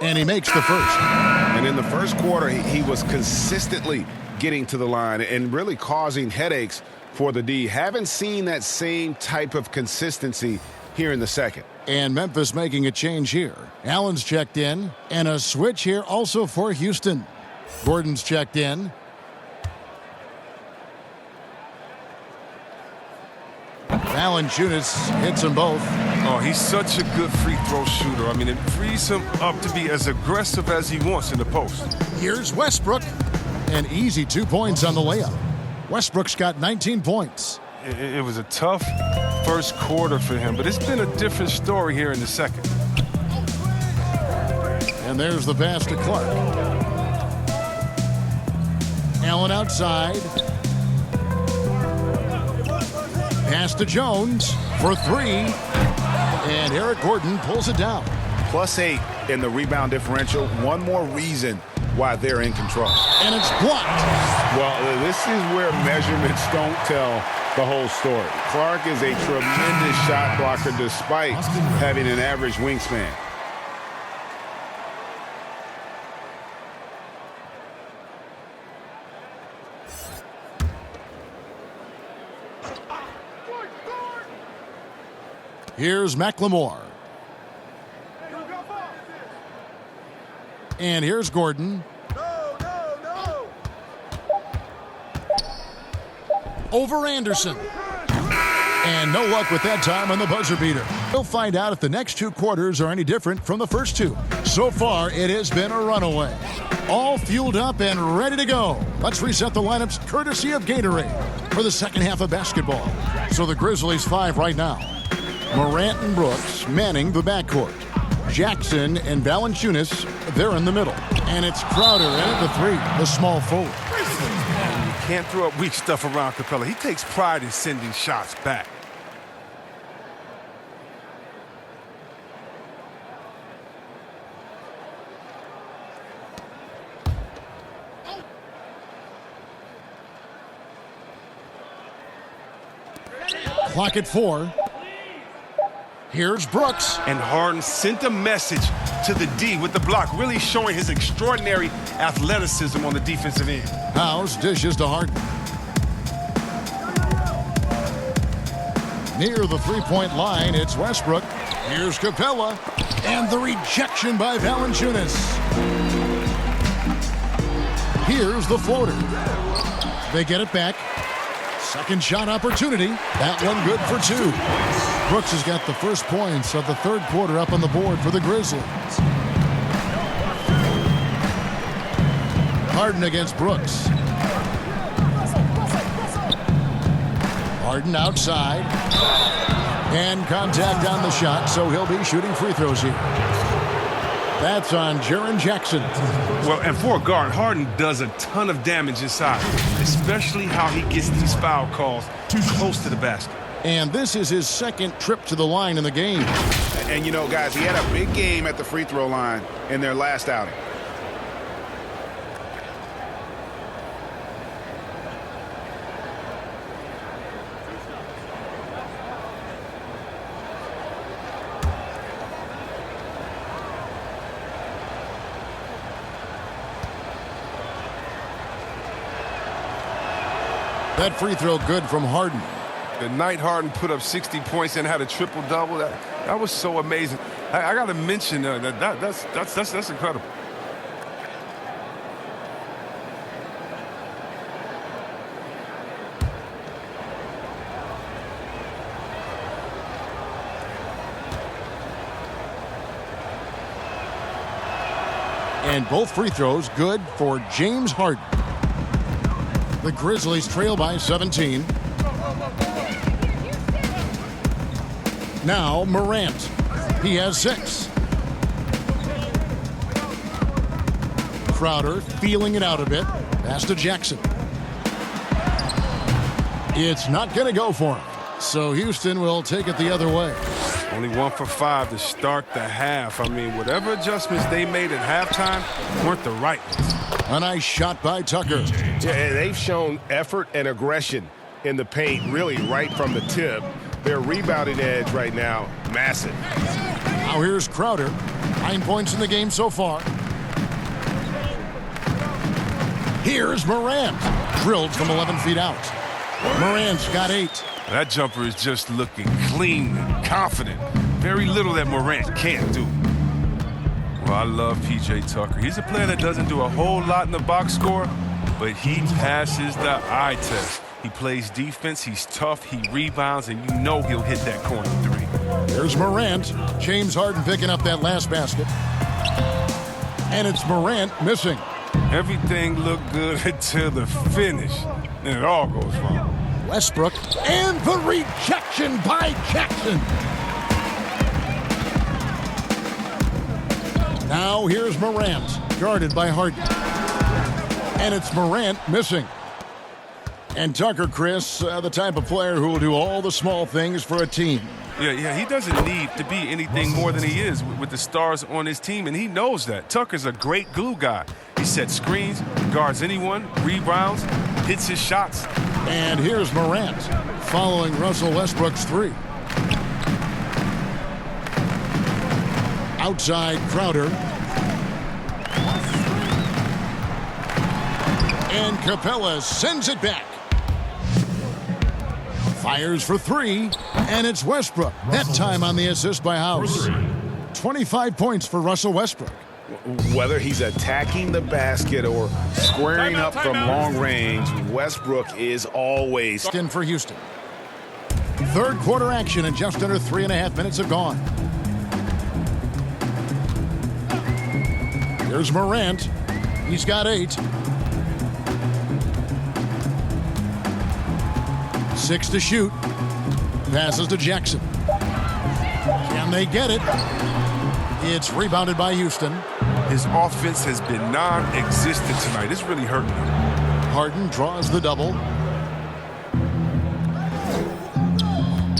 And he makes the first. And in the first quarter, he was consistently getting to the line and really causing headaches for the D. Haven't seen that same type of consistency here in the second. And Memphis making a change here. Allen's checked in. And a switch here also for Houston. Gordon's checked in. Valanciunas hits them both. Oh, he's such a good free throw shooter. I mean, it frees him up to be as aggressive as he wants in the post. Here's Westbrook. An easy 2 points on the layup. Westbrook's got 19 points. It was a tough first quarter for him, but it's been a different story here in the second. And there's the pass to Clark. Allen outside. Pass to Jones for 3. And Eric Gordon pulls it down. +8 in the rebound differential. One more reason why they're in control. And it's blocked. Well, this is where measurements don't tell the whole story. Clark is a tremendous shot blocker despite having an average wingspan. Here's McLemore. And here's Gordon. Over Anderson. And no luck with that time on the buzzer beater. We'll find out if the next 2 quarters are any different from the first 2. So far, it has been a runaway. All fueled up and ready to go. Let's reset the lineups courtesy of Gatorade for the second half of basketball. So the Grizzlies 5 right now. Morant and Brooks manning the backcourt. Jackson and Valanciunas, they're in the middle. And it's Crowder in at the 3, the small forward. You can't throw up weak stuff around Capella. He takes pride in sending shots back. Clock at 4. Here's Brooks. And Harden sent a message to the D with the block, really showing his extraordinary athleticism on the defensive end. House dishes to Harden. Near the three-point line, it's Westbrook. Here's Capella. And the rejection by Valanciunas. Here's the floater. They get it back. Second shot opportunity. That one good for 2. Brooks has got the first points of the third quarter up on the board for the Grizzlies. Harden against Brooks. Harden outside. And contact on the shot, so he'll be shooting free throws here. That's on Jaren Jackson. Well, and for a guard, Harden does a ton of damage inside, especially how he gets these foul calls too close to the basket. And this is his second trip to the line in the game. And, you know, guys, he had a big game at the free throw line in their last outing. That free throw good from Harden. The night Harden put up 60 points and had a triple-double, that was so amazing. I got to mention that's incredible. And both free throws good for James Harden. The Grizzlies trail by 17. Now Morant. He has 6. Crowder feeling it out a bit. Pass to Jackson. It's not going to go for him. So Houston will take it the other way. Only 1 for 5 to start the half. I mean, whatever adjustments they made at halftime weren't the right ones. A nice shot by Tucker. Yeah, they've shown effort and aggression in the paint, really right from the tip. Their rebounding edge right now, massive. Now here's Crowder. 9 points in the game so far. Here's Morant. Drilled from 11 feet out. Morant's got 8. That jumper is just looking clean and confident. Very little that Morant can't do. Well, I love P.J. Tucker. He's a player that doesn't do a whole lot in the box score, but he passes the eye test. He plays defense, he's tough, he rebounds, and you know he'll hit that corner 3. Here's Morant. James Harden picking up that last basket. And it's Morant missing. Everything looked good until the finish, and it all goes wrong. Westbrook, and the rejection by Jackson. Now here's Morant, guarded by Harden. And it's Morant missing. And Tucker, Chris, the type of player who will do all the small things for a team. Yeah, he doesn't need to be anything more than he is with the stars on his team, and he knows that. Tucker's a great glue guy. He sets screens, guards anyone, rebounds, hits his shots. And here's Morant, following Russell Westbrook's 3. Outside Crowder. And Capella sends it back. Fires for 3, and it's Westbrook. That time on the assist by House. 25 points for Russell Westbrook. Whether he's attacking the basket or squaring up from long range, Westbrook is always in for Houston. Third quarter action, and just under 3.5 minutes have gone. Here's Morant. He's got 8. 6 to shoot. Passes to Jackson. Can they get it? It's rebounded by Houston. His offense has been non-existent tonight. It's really hurting him. Harden draws the double.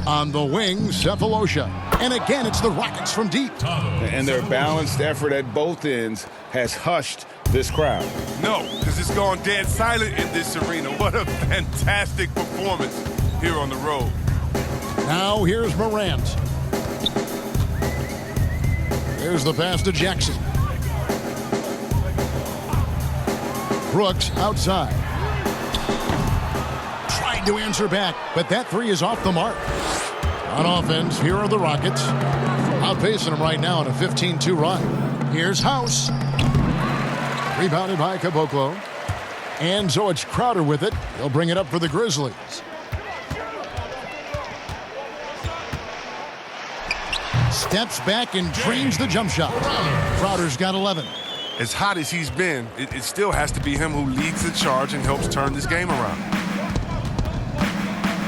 On the wing, Cephalosha. And again, it's the Rockets from deep. And their balanced effort at both ends has hushed this crowd. No, because it's gone dead silent in this arena. What a fantastic performance here on the road. Now here's Morant. There's the pass to Jackson. Brooks outside. Tried to answer back, but that 3 is off the mark. On offense, here are the Rockets. Outpacing them right now in a 15-2 run. Here's House. Rebounded by Caboclo. And so it's Crowder with it. He'll bring it up for the Grizzlies. Steps back and drains the jump shot. Crowder's got 11. As hot as he's been, it still has to be him who leads the charge and helps turn this game around.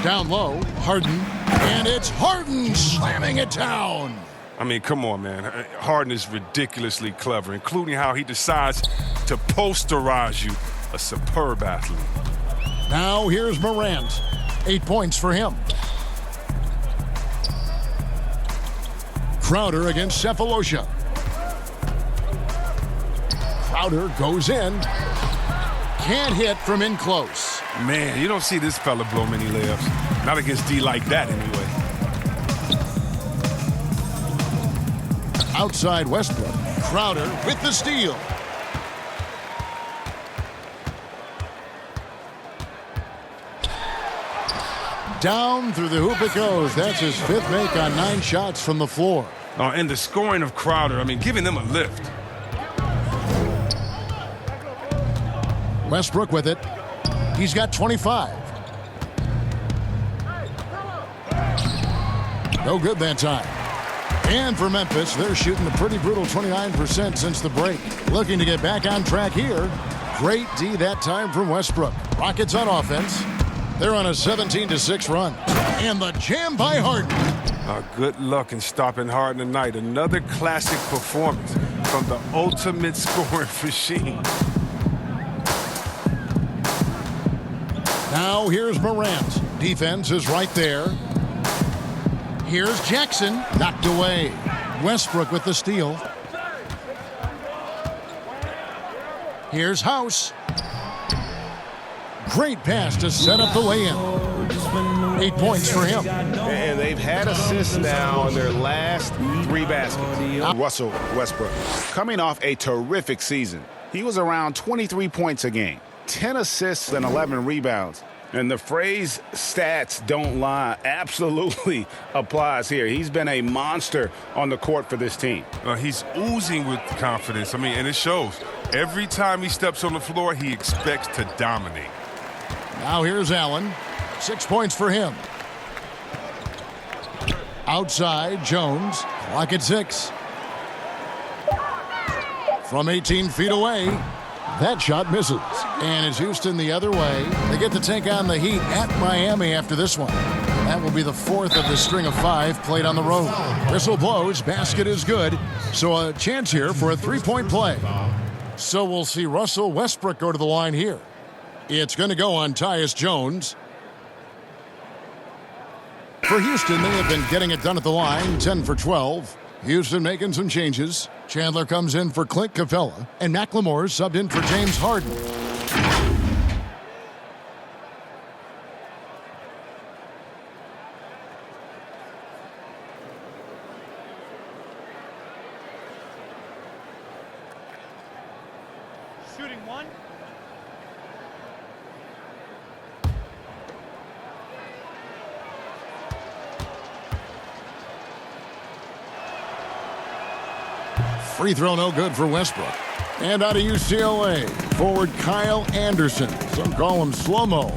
Down low, Harden. And it's Harden slamming it down. I mean, come on, man. Harden is ridiculously clever, including how he decides to posterize you. A superb athlete. Now here's Morant. 8 points for him. Crowder against Cephalosha. Crowder goes in. Can't hit from in close. Man, you don't see this fella blow many layups. Not against D like that, anyway. Outside Westbrook. Crowder with the steal. Down through the hoop it goes. That's his 5th make on 9 shots from the floor. And the scoring of Crowder, I mean, giving them a lift. Westbrook with it. He's got 25. No good that time. And for Memphis, they're shooting a pretty brutal 29% since the break. Looking to get back on track here. Great D that time from Westbrook. Rockets on offense. They're on a 17-6 run. And the jam by Harden. Good luck in stopping Harden tonight. Another classic performance from the ultimate scoring machine. Now here's Morant. Defense is right there. Here's Jackson. Knocked away. Westbrook with the steal. Here's House. Great pass to set up the lay-in. 8 points for him. And they've had assists now in their last 3 baskets. Russell Westbrook, coming off a terrific season. He was around 23 points a game, 10 assists and 11 rebounds. And the phrase stats don't lie absolutely applies here. He's been a monster on the court for this team. He's oozing with confidence. I mean, and it shows. Every time he steps on the floor, he expects to dominate. Now here's Allen. 6 points for him. Outside, Jones. Clock at 6. From 18 feet away. That shot misses. And it's Houston the other way. They get to take on the Heat at Miami after this one. That will be the 4th of the string of 5 played on the road. Whistle blows. Basket is good. So a chance here for a 3-point play. So we'll see Russell Westbrook go to the line here. It's going to go on Tyus Jones. For Houston, they have been getting it done at the line, 10 for 12. Houston making some changes. Chandler comes in for Clint Capella, and McLemore subbed in for James Harden. Shooting 1. Free throw no good for Westbrook. And out of UCLA, forward Kyle Anderson. Some call him slow-mo.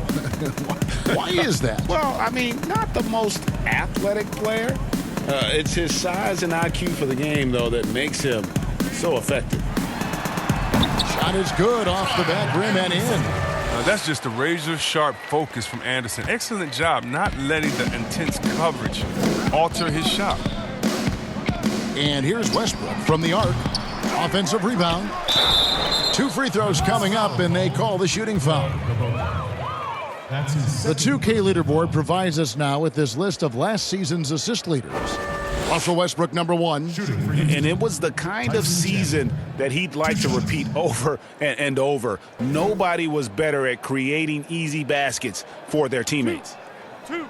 Why is that? Well, I mean, not the most athletic player. It's his size and IQ for the game, though, that makes him so effective. Shot is good off the back rim and in. That's just a razor-sharp focus from Anderson. Excellent job not letting the intense coverage alter his shot. And here's Westbrook from the arc. Offensive rebound. 2 free throws coming up, and they call the shooting foul. The 2K leaderboard provides us now with this list of last season's assist leaders. Russell Westbrook, number 1. And it was the kind of season that he'd like to repeat over and over. Nobody was better at creating easy baskets for their teammates. 2.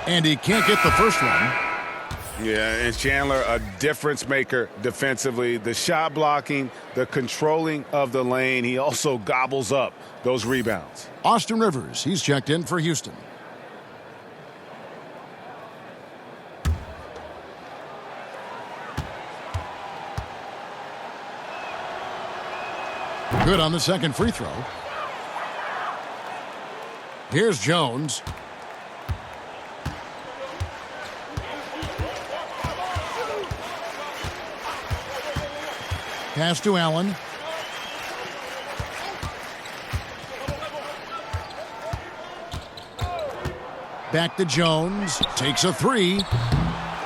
And he can't get the first one. Yeah, and Chandler, a difference maker defensively. The shot blocking, the controlling of the lane. He also gobbles up those rebounds. Austin Rivers, he's checked in for Houston. Good on the second free throw. Here's Jones. Pass to Allen. Back to Jones. Takes a 3.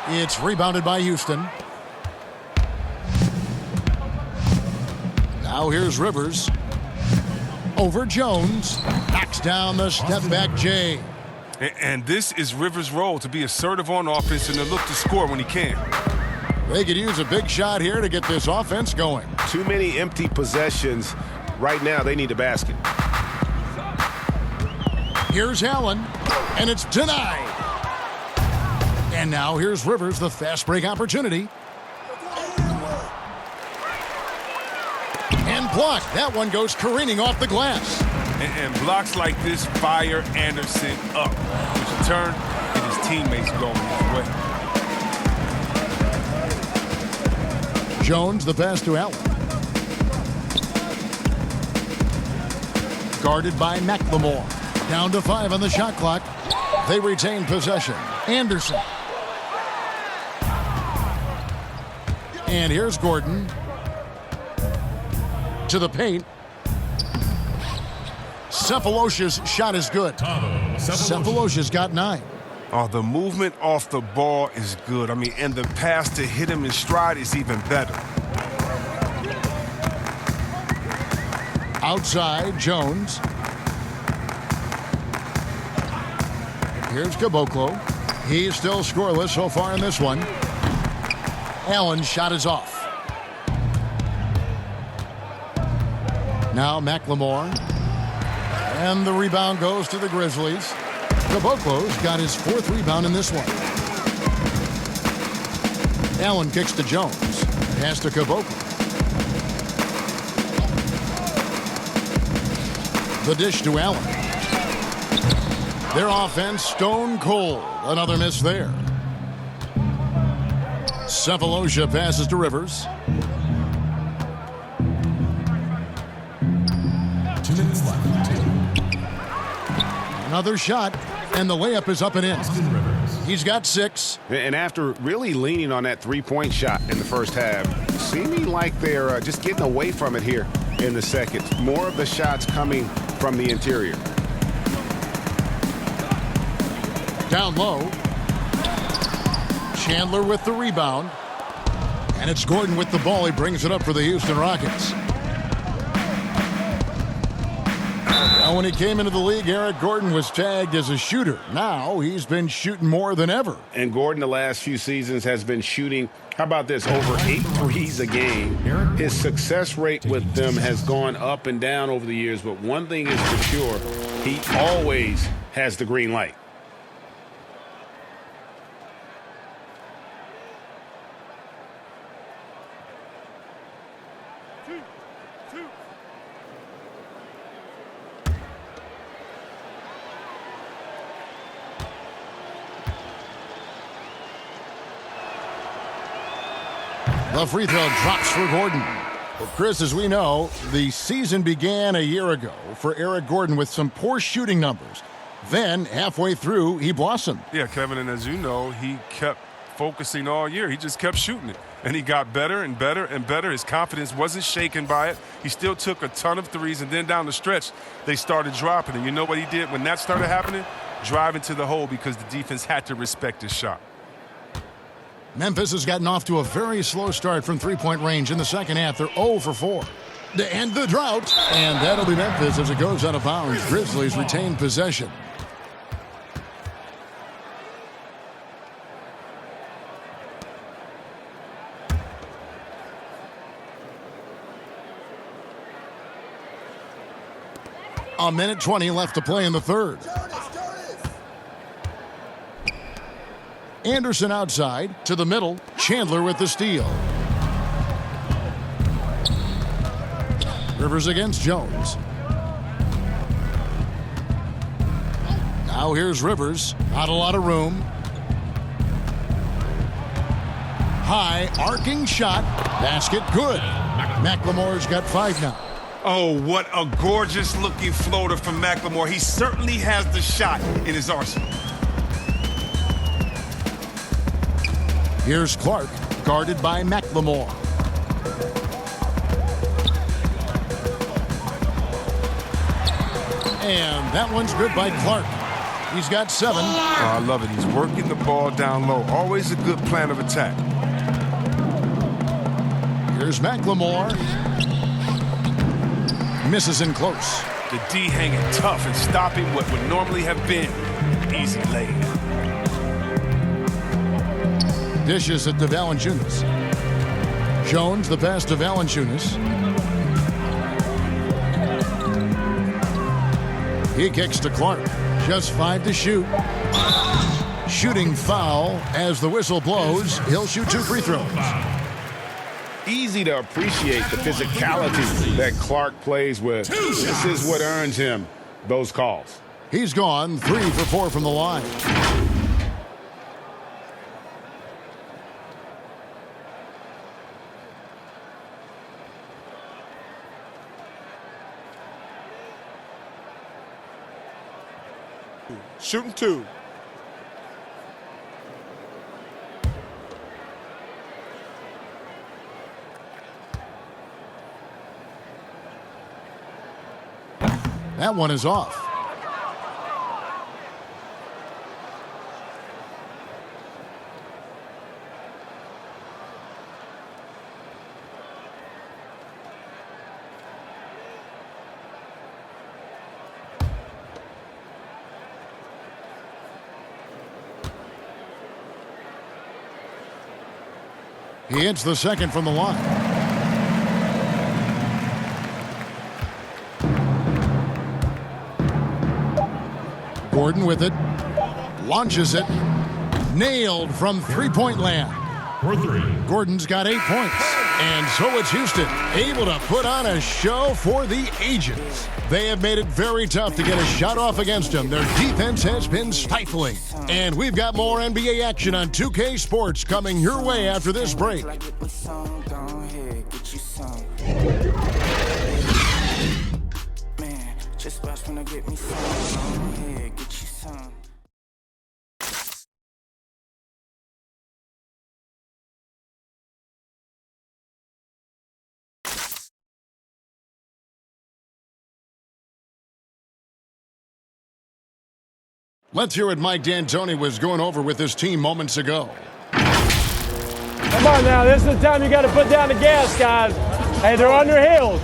It's rebounded by Houston. Now here's Rivers. Over Jones. Knocks down the step back J. And this is Rivers' role, to be assertive on offense and to look to score when he can. They could use a big shot here to get this offense going. Too many empty possessions. Right now, they need a basket. Here's Allen, and it's denied. And now here's Rivers, the fast break opportunity. And blocked. That one goes careening off the glass. And blocks like this fire Anderson up, which in turn get his teammates going his way. Jones, the pass to Allen. Guarded by McLemore. Down to 5 on the shot clock. They retain possession. Anderson. And here's Gordon. To the paint. Cephalosha's shot is good. Cephalosha's got 9. Oh, the movement off the ball is good. I mean, and the pass to hit him in stride is even better. Outside, Jones. Here's Caboclo. He's still scoreless so far in this one. Allen's shot is off. Now McLemore. And the rebound goes to the Grizzlies. Caboclo's got his 4th rebound in this one. Allen kicks to Jones. Pass to Caboclo. The dish to Allen. Their offense stone cold. Another miss there. Cephalosha passes to Rivers. 2 minutes left. Another shot, and the layup is up and in. He's got 6. And after really leaning on that three-point shot in the first half, seeming like they're just getting away from it here in the second. More of the shots coming from the interior. Down low. Chandler with the rebound. And it's Gordon with the ball. He brings it up for the Houston Rockets. Now, when he came into the league, Eric Gordon was tagged as a shooter. Now he's been shooting more than ever. And Gordon, the last few seasons, has been shooting, how about this, over 8 threes a game. His success rate with them has gone up and down over the years, but one thing is for sure, he always has the green light. The free throw drops for Gordon. Well, Chris, as we know, the season began a year ago for Eric Gordon with some poor shooting numbers. Then, halfway through, he blossomed. Yeah, Kevin, and as you know, he kept focusing all year. He just kept shooting it. And he got better and better and better. His confidence wasn't shaken by it. He still took a ton of threes, and then down the stretch, they started dropping. And you know what he did when that started happening? Drive into the hole because the defense had to respect his shot. Memphis has gotten off to a very slow start from three-point range in the second half. They're 0 for 4. To end the drought, and that'll be Memphis as it goes out of bounds. Grizzlies retain possession. A minute 20 left to play in the third. Anderson outside to the middle. Chandler with the steal. Rivers against Jones. Now here's Rivers. Not a lot of room. High arcing shot. Basket good. McLemore's got 5 now. Oh, what a gorgeous-looking floater from McLemore. He certainly has the shot in his arsenal. Here's Clark, guarded by McLemore. And that one's good by Clark. He's got 7. Oh, I love it. He's working the ball down low. Always a good plan of attack. Here's McLemore. Misses in close. The D hanging tough and stopping what would normally have been easy layup. Dishes it to Valanciunas. Jones, the pass to Valanciunas. He kicks to Clark. Just 5 to shoot. Shooting foul as the whistle blows. He'll shoot 2 free throws. Easy to appreciate the physicality that Clark plays with. This is what earns him those calls. He's gone 3 for 4 from the line. Shooting 2. That one is off. He hits the second from the line. Gordon with it. Launches it. Nailed from three-point land. For 3. Gordon's got 8 points. And so it's Houston, able to put on a show for the ages. They have made it very tough to get a shot off against them. Their defense has been stifling. And we've got more NBA action on 2K Sports coming your way after this break. Just watch when I get me some. Here, get you some. Let's hear what Mike D'Antoni was going over with his team moments ago. Come on now, this is the time you got to put down the gas, guys. Hey, they're on their heels.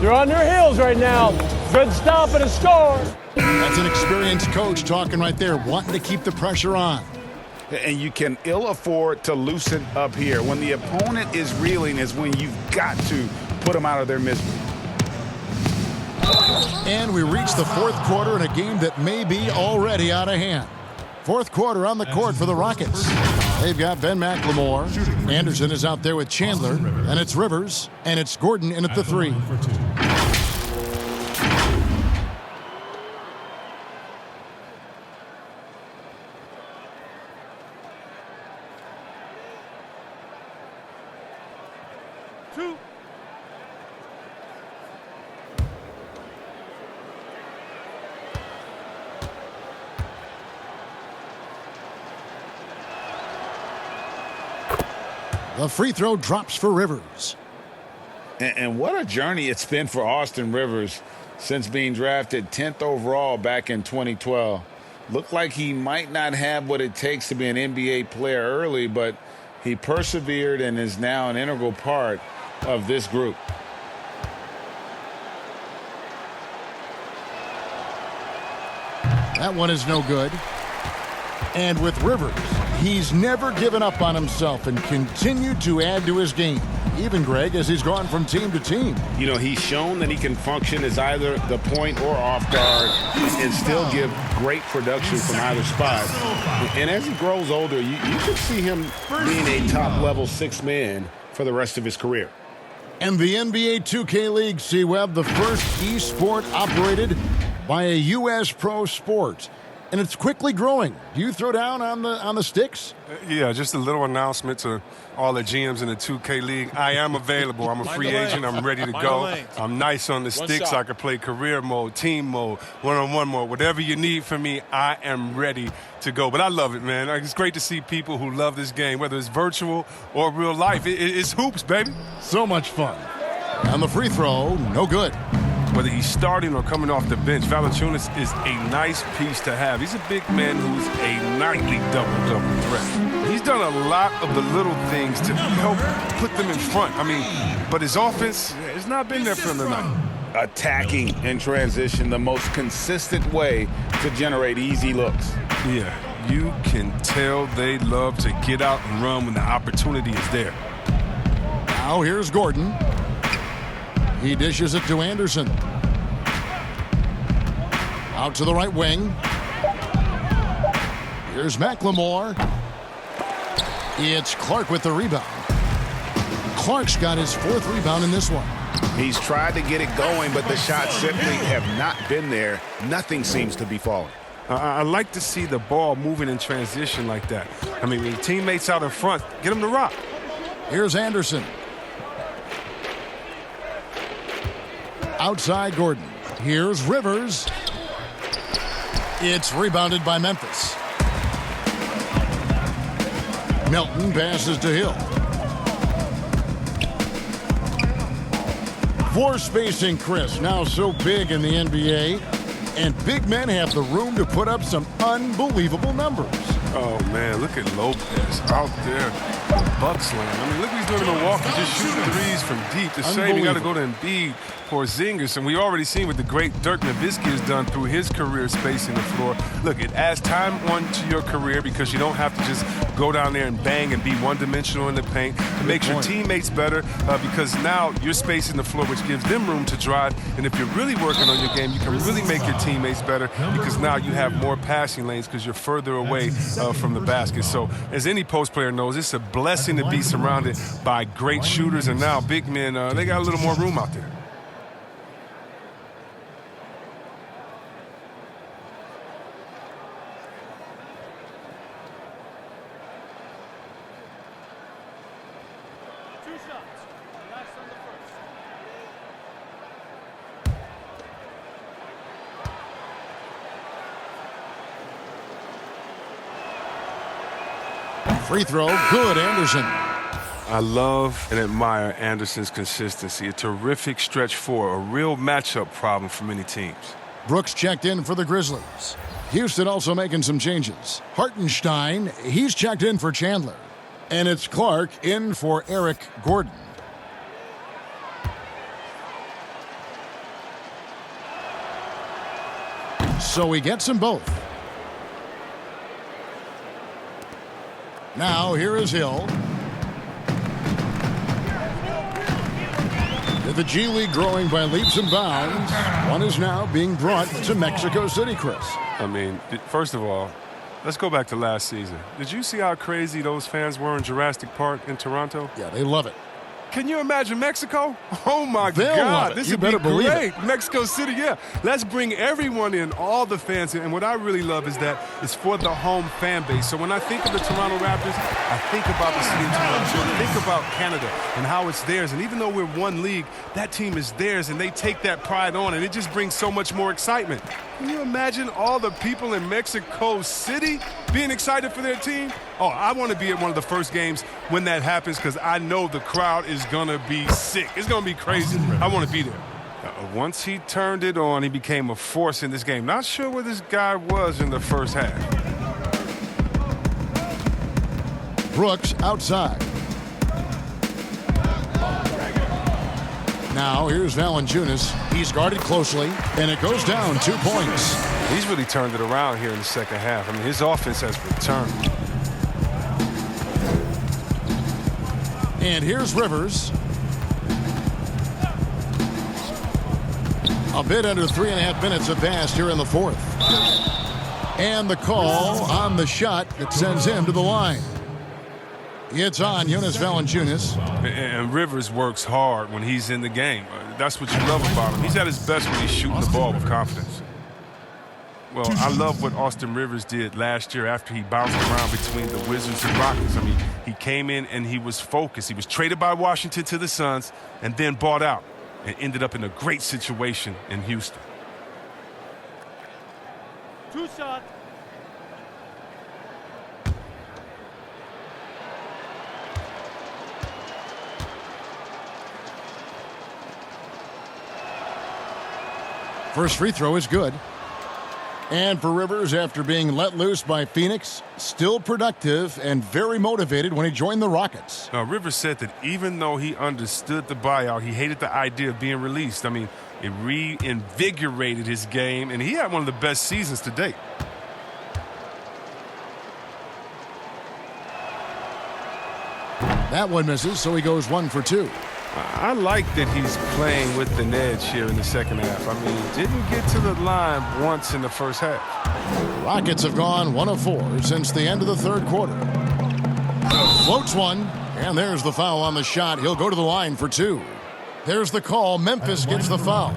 They're on their heels right now. Good stop and a score. That's an experienced coach talking right there, wanting to keep the pressure on. And you can ill afford to loosen up here. When the opponent is reeling is when you've got to put them out of their misery. And we reach the fourth quarter in a game that may be already out of hand. Fourth quarter on the court for the Rockets. They've got Ben McLemore. Anderson is out there with Chandler. And it's Rivers. And it's Gordon in at the 3. The free throw drops for Rivers. And what a journey it's been for Austin Rivers since being drafted 10th overall back in 2012. Looked like he might not have what it takes to be an NBA player early, but he persevered and is now an integral part of this group. That one is no good. And with Rivers, he's never given up on himself and continued to add to his game. Even, Greg, as he's gone from team to team. You know, he's shown that he can function as either the point or off guard and still give great production from either spot. And as he grows older, you could see him being a top-level sixth man for the rest of his career. And the NBA 2K League, C-Web, the first e-sport operated by a U.S. pro sport. And it's quickly growing. Do you throw down on the sticks? Yeah, just a little announcement to all the GMs in the 2K League. I am available. I'm a free agent. I'm ready to go. I'm nice on the sticks. I can play career mode, team mode, one-on-one mode. Whatever you need from me, I am ready to go. But I love it, man. It's great to see people who love this game, whether it's virtual or real life. It's hoops, baby. So much fun. And the free throw, no good. Whether he's starting or coming off the bench, Valanciunas is a nice piece to have. He's a big man who's a nightly double-double threat. He's done a lot of the little things to help put them in front. I mean, but his offense has not been there for him tonight. Attacking in transition, the most consistent way to generate easy looks. Yeah, you can tell they love to get out and run when the opportunity is there. Now here's Gordon. He dishes it to Anderson. Out to the right wing. Here's McLemore. It's Clark with the rebound. Clark's got his fourth rebound in this one. He's tried to get it going, but the shots simply have not been there. Nothing seems to be falling. I like to see the ball moving in transition like that. I mean, when teammates out in front, get them to rock. Here's Anderson. Outside Gordon. Here's Rivers. It's rebounded by Memphis. Melton passes to Hill. Floor spacing, Chris, now so big in the NBA. And big men have the room to put up some unbelievable numbers. Oh, man, look at Lopez out there. Bucks land. I mean, look what he's doing in Milwaukee, just shooting threes from deep. The same, you got to go to Embiid, Porzingis, and we already seen what the great Dirk Nowitzki has done through his career spacing the floor. Look, it adds time onto your career because you don't have to just go down there and bang and be one-dimensional in the paint. It makes your teammates better because now you're spacing the floor, which gives them room to drive. And if you're really working on your game, you can really make your teammates better because now you have more passing lanes because you're further away from the basket. So as any post player knows, it's a blessing to be surrounded by great shooters, and now big men, they got a little more room out there. Free throw, good, Anderson. I love and admire Anderson's consistency. A terrific stretch four, a real matchup problem for many teams. Brooks checked in for the Grizzlies. Houston also making some changes. Hartenstein, he's checked in for Chandler. And it's Clark in for Eric Gordon. So he gets them both. Now here is Hill. The G League growing by leaps and bounds. One is now being brought to Mexico City, Chris. I mean, first of all, let's go back to last season. Did you see how crazy those fans were in Jurassic Park in Toronto? Yeah, they love it. Can you imagine Mexico? Oh, my God. This would be great. Mexico City, yeah. Let's bring everyone in, all the fans. And what I really love is that it's for the home fan base. So when I think of the Toronto Raptors, I think about the city of Toronto. I think about Canada and how it's theirs. And even though we're one league, that team is theirs, and they take that pride on, and it just brings so much more excitement. Can you imagine all the people in Mexico City being excited for their team? Oh, I want to be at one of the first games when that happens because I know the crowd is going to be sick. It's going to be crazy. I want to be there. Once he turned it on, he became a force in this game. Not sure where this guy was in the first half. Brooks outside. Now here's Valanciunas. He's guarded closely, and it goes down 2 points. He's really turned it around here in the second half. I mean, his offense has returned. And here's Rivers. A bit under 3.5 minutes have passed here in the fourth. And the call on the shot that sends him to the line. It's on Jonas Valanciunas. And Rivers works hard when he's in the game. That's what you love about him. He's at his best when he's shooting the ball with confidence. Well, I love what Austin Rivers did last year after he bounced around between the Wizards and Rockets. I mean, he came in and he was focused. He was traded by Washington to the Suns and then bought out and ended up in a great situation in Houston. 2 shots. First free throw is good. And for Rivers, after being let loose by Phoenix, still productive and very motivated when he joined the Rockets. Now, Rivers said that even though he understood the buyout, he hated the idea of being released. I mean, it reinvigorated his game, and he had one of the best seasons to date. That one misses, so he goes 1 for 2. I like that he's playing with an edge here in the second half. I mean, didn't get to the line once in the first half. Rockets have gone 1 of 4 since the end of the third quarter. Floats one, and there's the foul on the shot. He'll go to the line for 2. There's the call. Memphis gets the foul.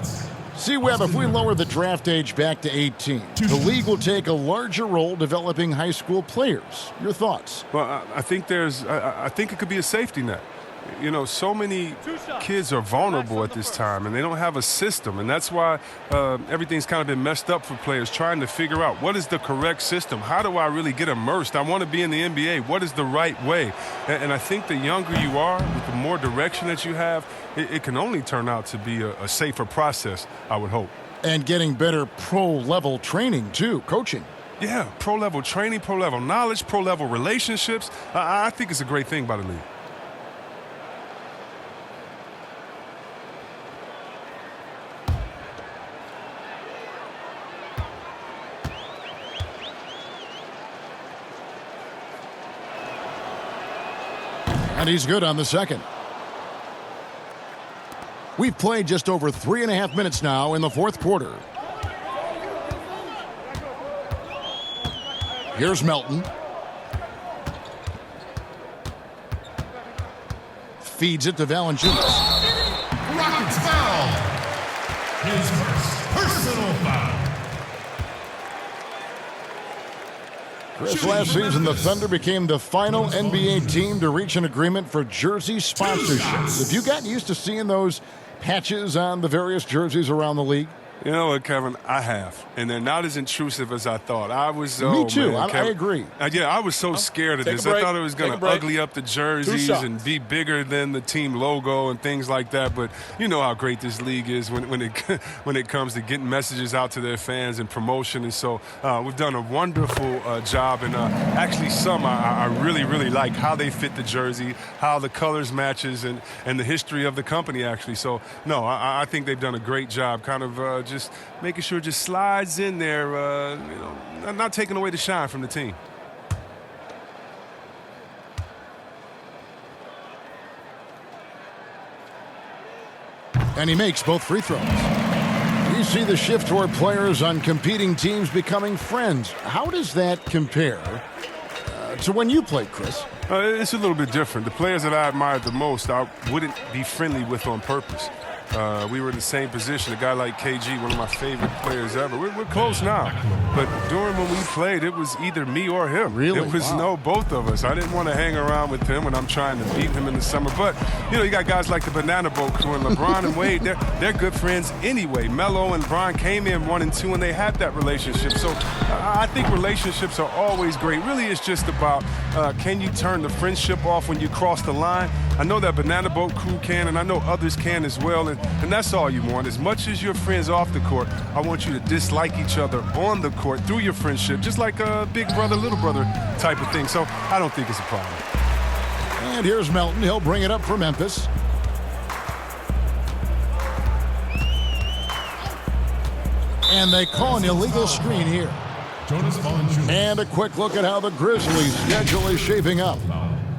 See, Webb, if we lower the draft age back to 18, the league will take a larger role developing high school players. Your thoughts? Well, I think it could be a safety net. You know, so many kids are vulnerable at this time, and they don't have a system. And that's why everything's kind of been messed up for players trying to figure out what is the correct system. How do I really get immersed? I want to be in the NBA. What is the right way? And I think the younger you are, with the more direction that you have, it can only turn out to be a safer process, I would hope. And getting better pro-level training, too, coaching. Yeah, pro-level training, pro-level knowledge, pro-level relationships. I think it's a great thing by the league. And he's good on the second. We've played just over 3.5 minutes now in the fourth quarter. Here's Melton. Feeds it to Valanciunas. Rockets foul. His first personal foul. Chris, last season, the Thunder became the final NBA team to reach an agreement for jersey sponsorship. Have you gotten used to seeing those patches on the various jerseys around the league? You know what, Kevin? I have. And they're not as intrusive as I thought. I was, Me too. Man, I agree. Yeah, I was so scared of this. I thought it was going to ugly up the jerseys and be bigger than the team logo and things like that. But you know how great this league is when it comes to getting messages out to their fans and promotion. And so we've done a wonderful job. And actually some I really, really like how they fit the jersey, how the colors matches, and the history of the company, actually. So, no, I think they've done a great job kind of just making sure it just slides in there, not taking away the shine from the team. And he makes both free throws. You see the shift toward players on competing teams becoming friends. How does that compare to when you played, Chris? It's a little bit different. The players that I admired the most, I wouldn't be friendly with on purpose. We were in the same position. A guy like KG, one of my favorite players ever. We're close now. But during when we played, it was either me or him. Really? It was both of us. I didn't want to hang around with him when I'm trying to beat him in the summer. But, you got guys like the Banana Boat crew and LeBron and Wade. They're good friends anyway. Melo and Bron came in 1 and 2, and they had that relationship. So I think relationships are always great. Really, it's just about can you turn the friendship off when you cross the line? I know that Banana Boat crew can, and I know others can as well. And that's all you want. As much as you're friends off the court, I want you to dislike each other on the court through your friendship, just like a big brother, little brother type of thing. So I don't think it's a problem. And here's Melton. He'll bring it up for Memphis. And they call an illegal screen here. And a quick look at how the Grizzlies' schedule is shaping up.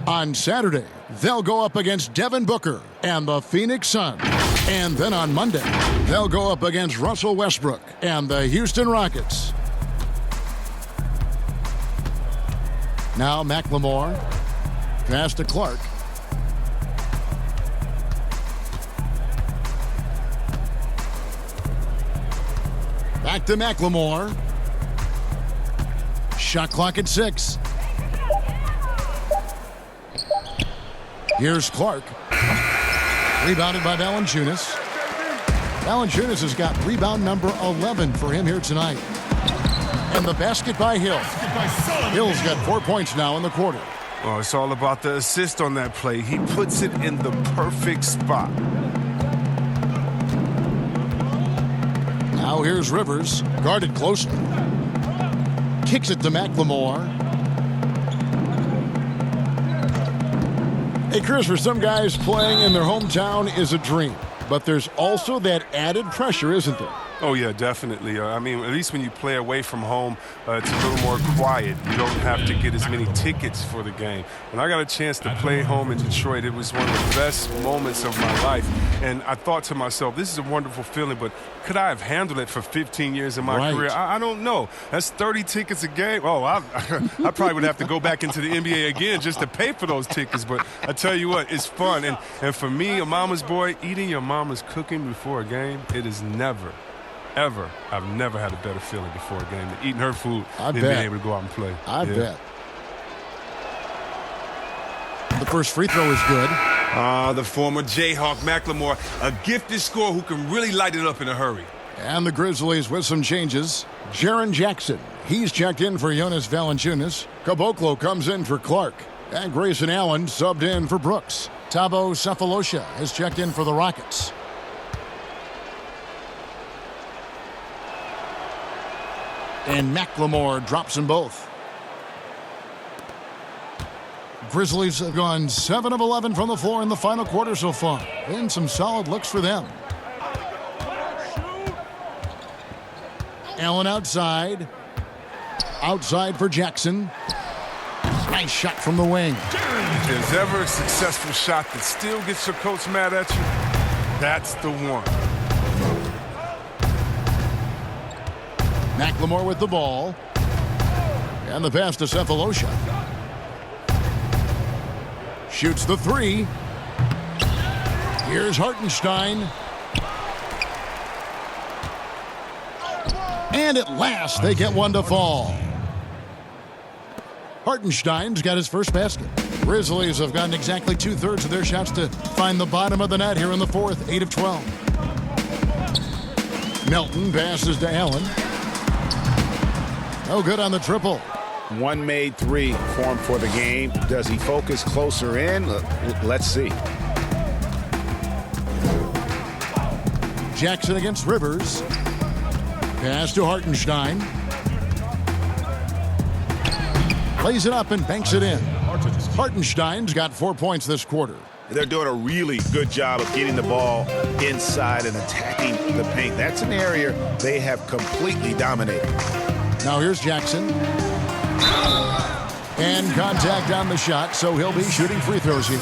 On Saturday, they'll go up against Devin Booker and the Phoenix Suns. And then on Monday, they'll go up against Russell Westbrook and the Houston Rockets. Now McLemore. Pass to Clark. Back to McLemore. Shot clock at 6. Here's Clark. Rebounded by Valanciunas. Valanciunas has got rebound number 11 for him here tonight. And the basket by Hill. Hill's got 4 points now in the quarter. Oh, it's all about the assist on that play. He puts it in the perfect spot. Now here's Rivers, guarded closely. Kicks it to McLemore. Hey, Chris, for some guys, playing in their hometown is a dream. But there's also that added pressure, isn't there? Oh, yeah, definitely. I mean, at least when you play away from home, it's a little more quiet. You don't have to get as many tickets for the game. When I got a chance to play home in Detroit, it was one of the best moments of my life. And I thought to myself, this is a wonderful feeling, but could I have handled it for 15 years of my career? I don't know. That's 30 tickets a game. Oh, I probably would have to go back into the NBA again just to pay for those tickets. But I tell you what, it's fun. And for me, a mama's boy, eating your mama's cooking before a game, it is never, ever, I've never had a better feeling before a game than eating her food and being able to go out and play. I bet. The first free throw is good. The former Jayhawk McLemore, a gifted scorer who can really light it up in a hurry. And the Grizzlies with some changes. Jaren Jackson, he's checked in for Jonas Valanciunas. Caboclo comes in for Clark. And Grayson Allen subbed in for Brooks. Thabo Sefolosha has checked in for the Rockets. And McLemore drops them both. Grizzlies have gone 7 of 11 from the floor in the final quarter so far. And some solid looks for them. Allen outside. Outside for Jackson. Nice shot from the wing. If there's ever a successful shot that still gets your coach mad at you, that's the one. McLemore with the ball. And the pass to Sefolosha. Shoots the 3. Here's Hartenstein. And at last, they get one to fall. Hartenstein's got his first basket. Grizzlies have gotten exactly 2/3 of their shots to find the bottom of the net here in the fourth, 8 of 12. Melton passes to Allen. No good on the triple. One made 3 for him for the game. Does he focus closer in? Let's see. Jackson against Rivers. Pass to Hartenstein. Lays it up and banks it in. Hartenstein's got 4 points this quarter. They're doing a really good job of getting the ball inside and attacking the paint. That's an area they have completely dominated. Now here's Jackson. And contact on the shot, so he'll be shooting free throws here.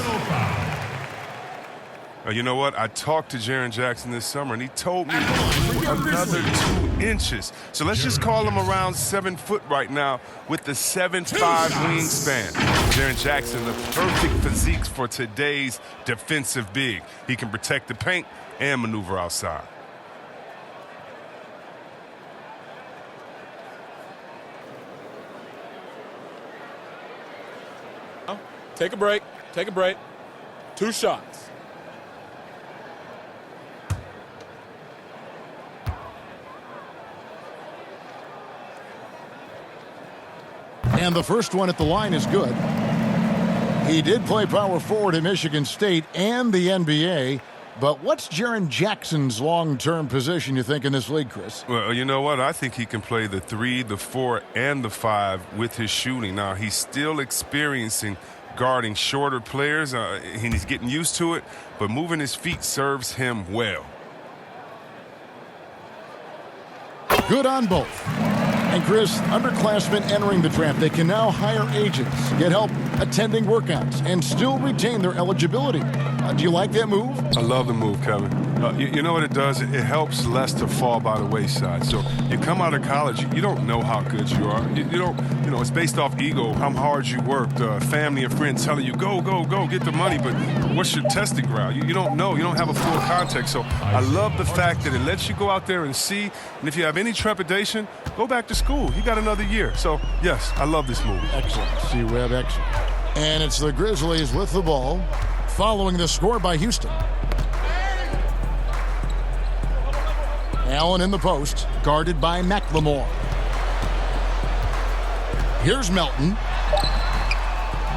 You know what? I talked to Jaren Jackson this summer, and he told me another 2 inches. So let's just call him around 7 foot right now with the 7'5" wingspan. Jaren Jackson, the perfect physique for today's defensive big. He can protect the paint and maneuver outside. Take a break. Take a break. 2 shots. And the first one at the line is good. He did play power forward at Michigan State and the NBA. But what's Jaren Jackson's long-term position, you think, in this league, Chris? Well, you know what? I think he can play the 3, the 4, and the 5 with his shooting. Now, he's still experiencing guarding shorter players. He's getting used to it, but moving his feet serves him well. Good on both. And Chris, underclassmen entering the draft, they can now hire agents, get help attending workouts, and still retain their eligibility. Do you like that move? I love the move, Kevin. You know what it does? It helps less to fall by the wayside. So you come out of college, you don't know how good you are. You don't, it's based off ego, how hard you worked, family and friends telling you, go, get the money, but what's your testing ground? You don't know. You don't have a full context. So I love the fact that it lets you go out there and see, and if you have any trepidation, go back to school. You got another year. So, yes, I love this move. Excellent. C-Web, excellent. And it's the Grizzlies with the ball, following the score by Houston. Allen in the post, guarded by McLemore. Here's Melton.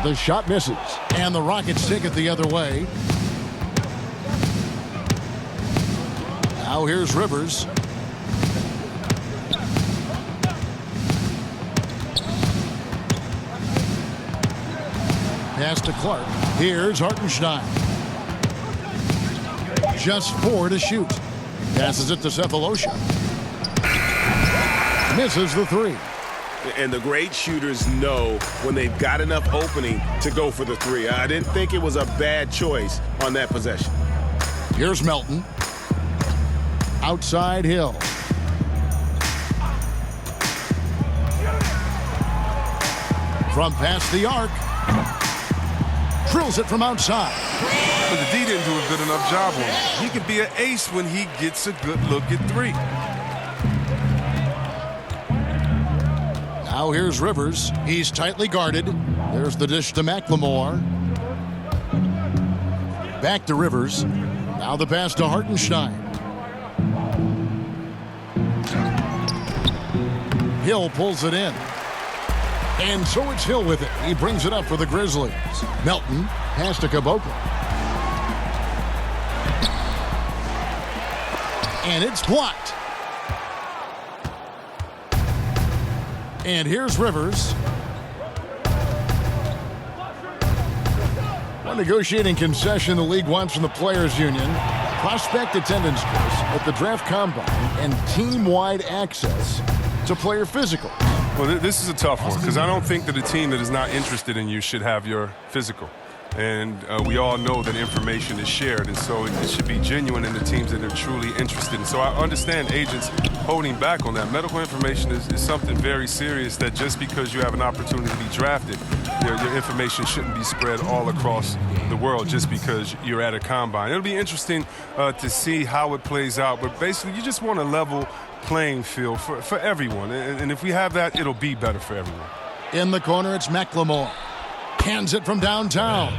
The shot misses, and the Rockets take it the other way. Now here's Rivers. Pass to Clark. Here's Hartenstein. Just 4 to shoot. Passes it to Cephalosha. Misses the 3. And the great shooters know when they've got enough opening to go for the 3. I didn't think it was a bad choice on that possession. Here's Melton. Outside Hill. From past the arc. Drills it from outside. But the D didn't do a good enough job on him. He could be an ace when he gets a good look at 3. Now here's Rivers. He's tightly guarded. There's the dish to McLemore. Back to Rivers. Now the pass to Hartenstein. Hill pulls it in. And so it's Hill with it. He brings it up for the Grizzlies. Melton pass to Caboclo. And it's blocked. And here's Rivers. One negotiating concession the league wants from the Players Union. Prospect attendance, Chris, at the draft combine and team-wide access to player physical. Well, this is a tough one because I don't think that a team that is not interested in you should have your physical. And we all know that information is shared, and so it should be genuine in the teams that are truly interested. And so I understand agents holding back on that. Medical information is something very serious that just because you have an opportunity to be drafted, your information shouldn't be spread all across the world just because you're at a combine. It'll be interesting to see how it plays out, but basically you just want a level playing field for everyone. And if we have that, it'll be better for everyone. In the corner, it's McLemore. Hands it from downtown.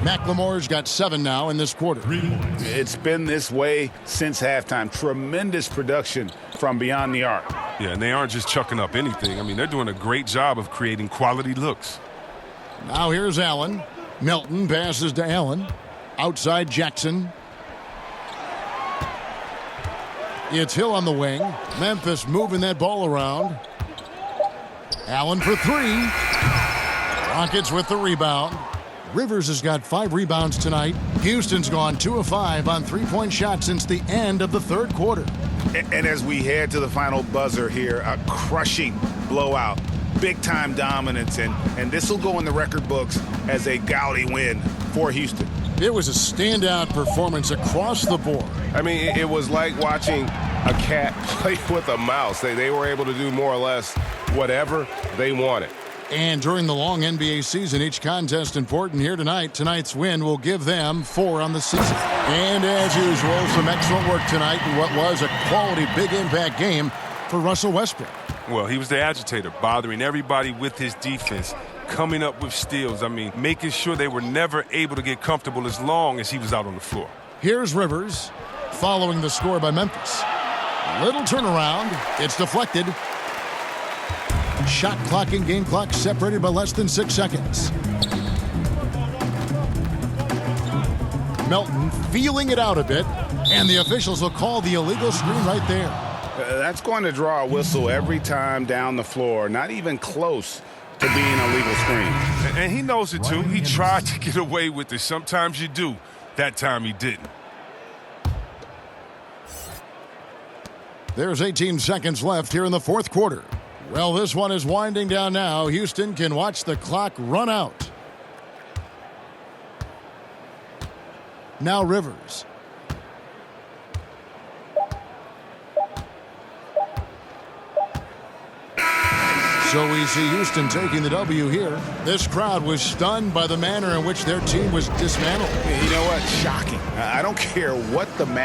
McLemore's got 7 now in this quarter. It's been this way since halftime. Tremendous production from beyond the arc. Yeah, and they aren't just chucking up anything. I mean, they're doing a great job of creating quality looks. Now here's Allen. Melton passes to Allen. Outside Jackson. It's Hill on the wing. Memphis moving that ball around. Allen for 3. Rockets with the rebound. Rivers has got 5 rebounds tonight. Houston's gone 2 of 5 on 3-point shots since the end of the third quarter. And as we head to the final buzzer here, a crushing blowout, big-time dominance, and this will go in the record books as a gaudy win for Houston. It was a standout performance across the board. I mean, it was like watching a cat play with a mouse. They were able to do more or less whatever they wanted. And during the long NBA season, each contest important here tonight. Tonight's win will give them 4 on the season. And as usual, some excellent work tonight in what was a quality big impact game for Russell Westbrook. Well, he was the agitator, bothering everybody with his defense, coming up with steals. I mean, making sure they were never able to get comfortable as long as he was out on the floor. Here's Rivers following the score by Memphis. Little turnaround. It's deflected. Shot clock and game clock separated by less than 6 seconds. Melton feeling it out a bit, and the officials will call the illegal screen right there. That's going to draw a whistle every time down the floor, not even close to being a legal screen. And he knows it, too. He tried to get away with it. Sometimes you do. That time he didn't. There's 18 seconds left here in the fourth quarter. Well, this one is winding down now. Houston can watch the clock run out. Now Rivers. So we see Houston taking the W here. This crowd was stunned by the manner in which their team was dismantled. You know what? Shocking. I don't care what the match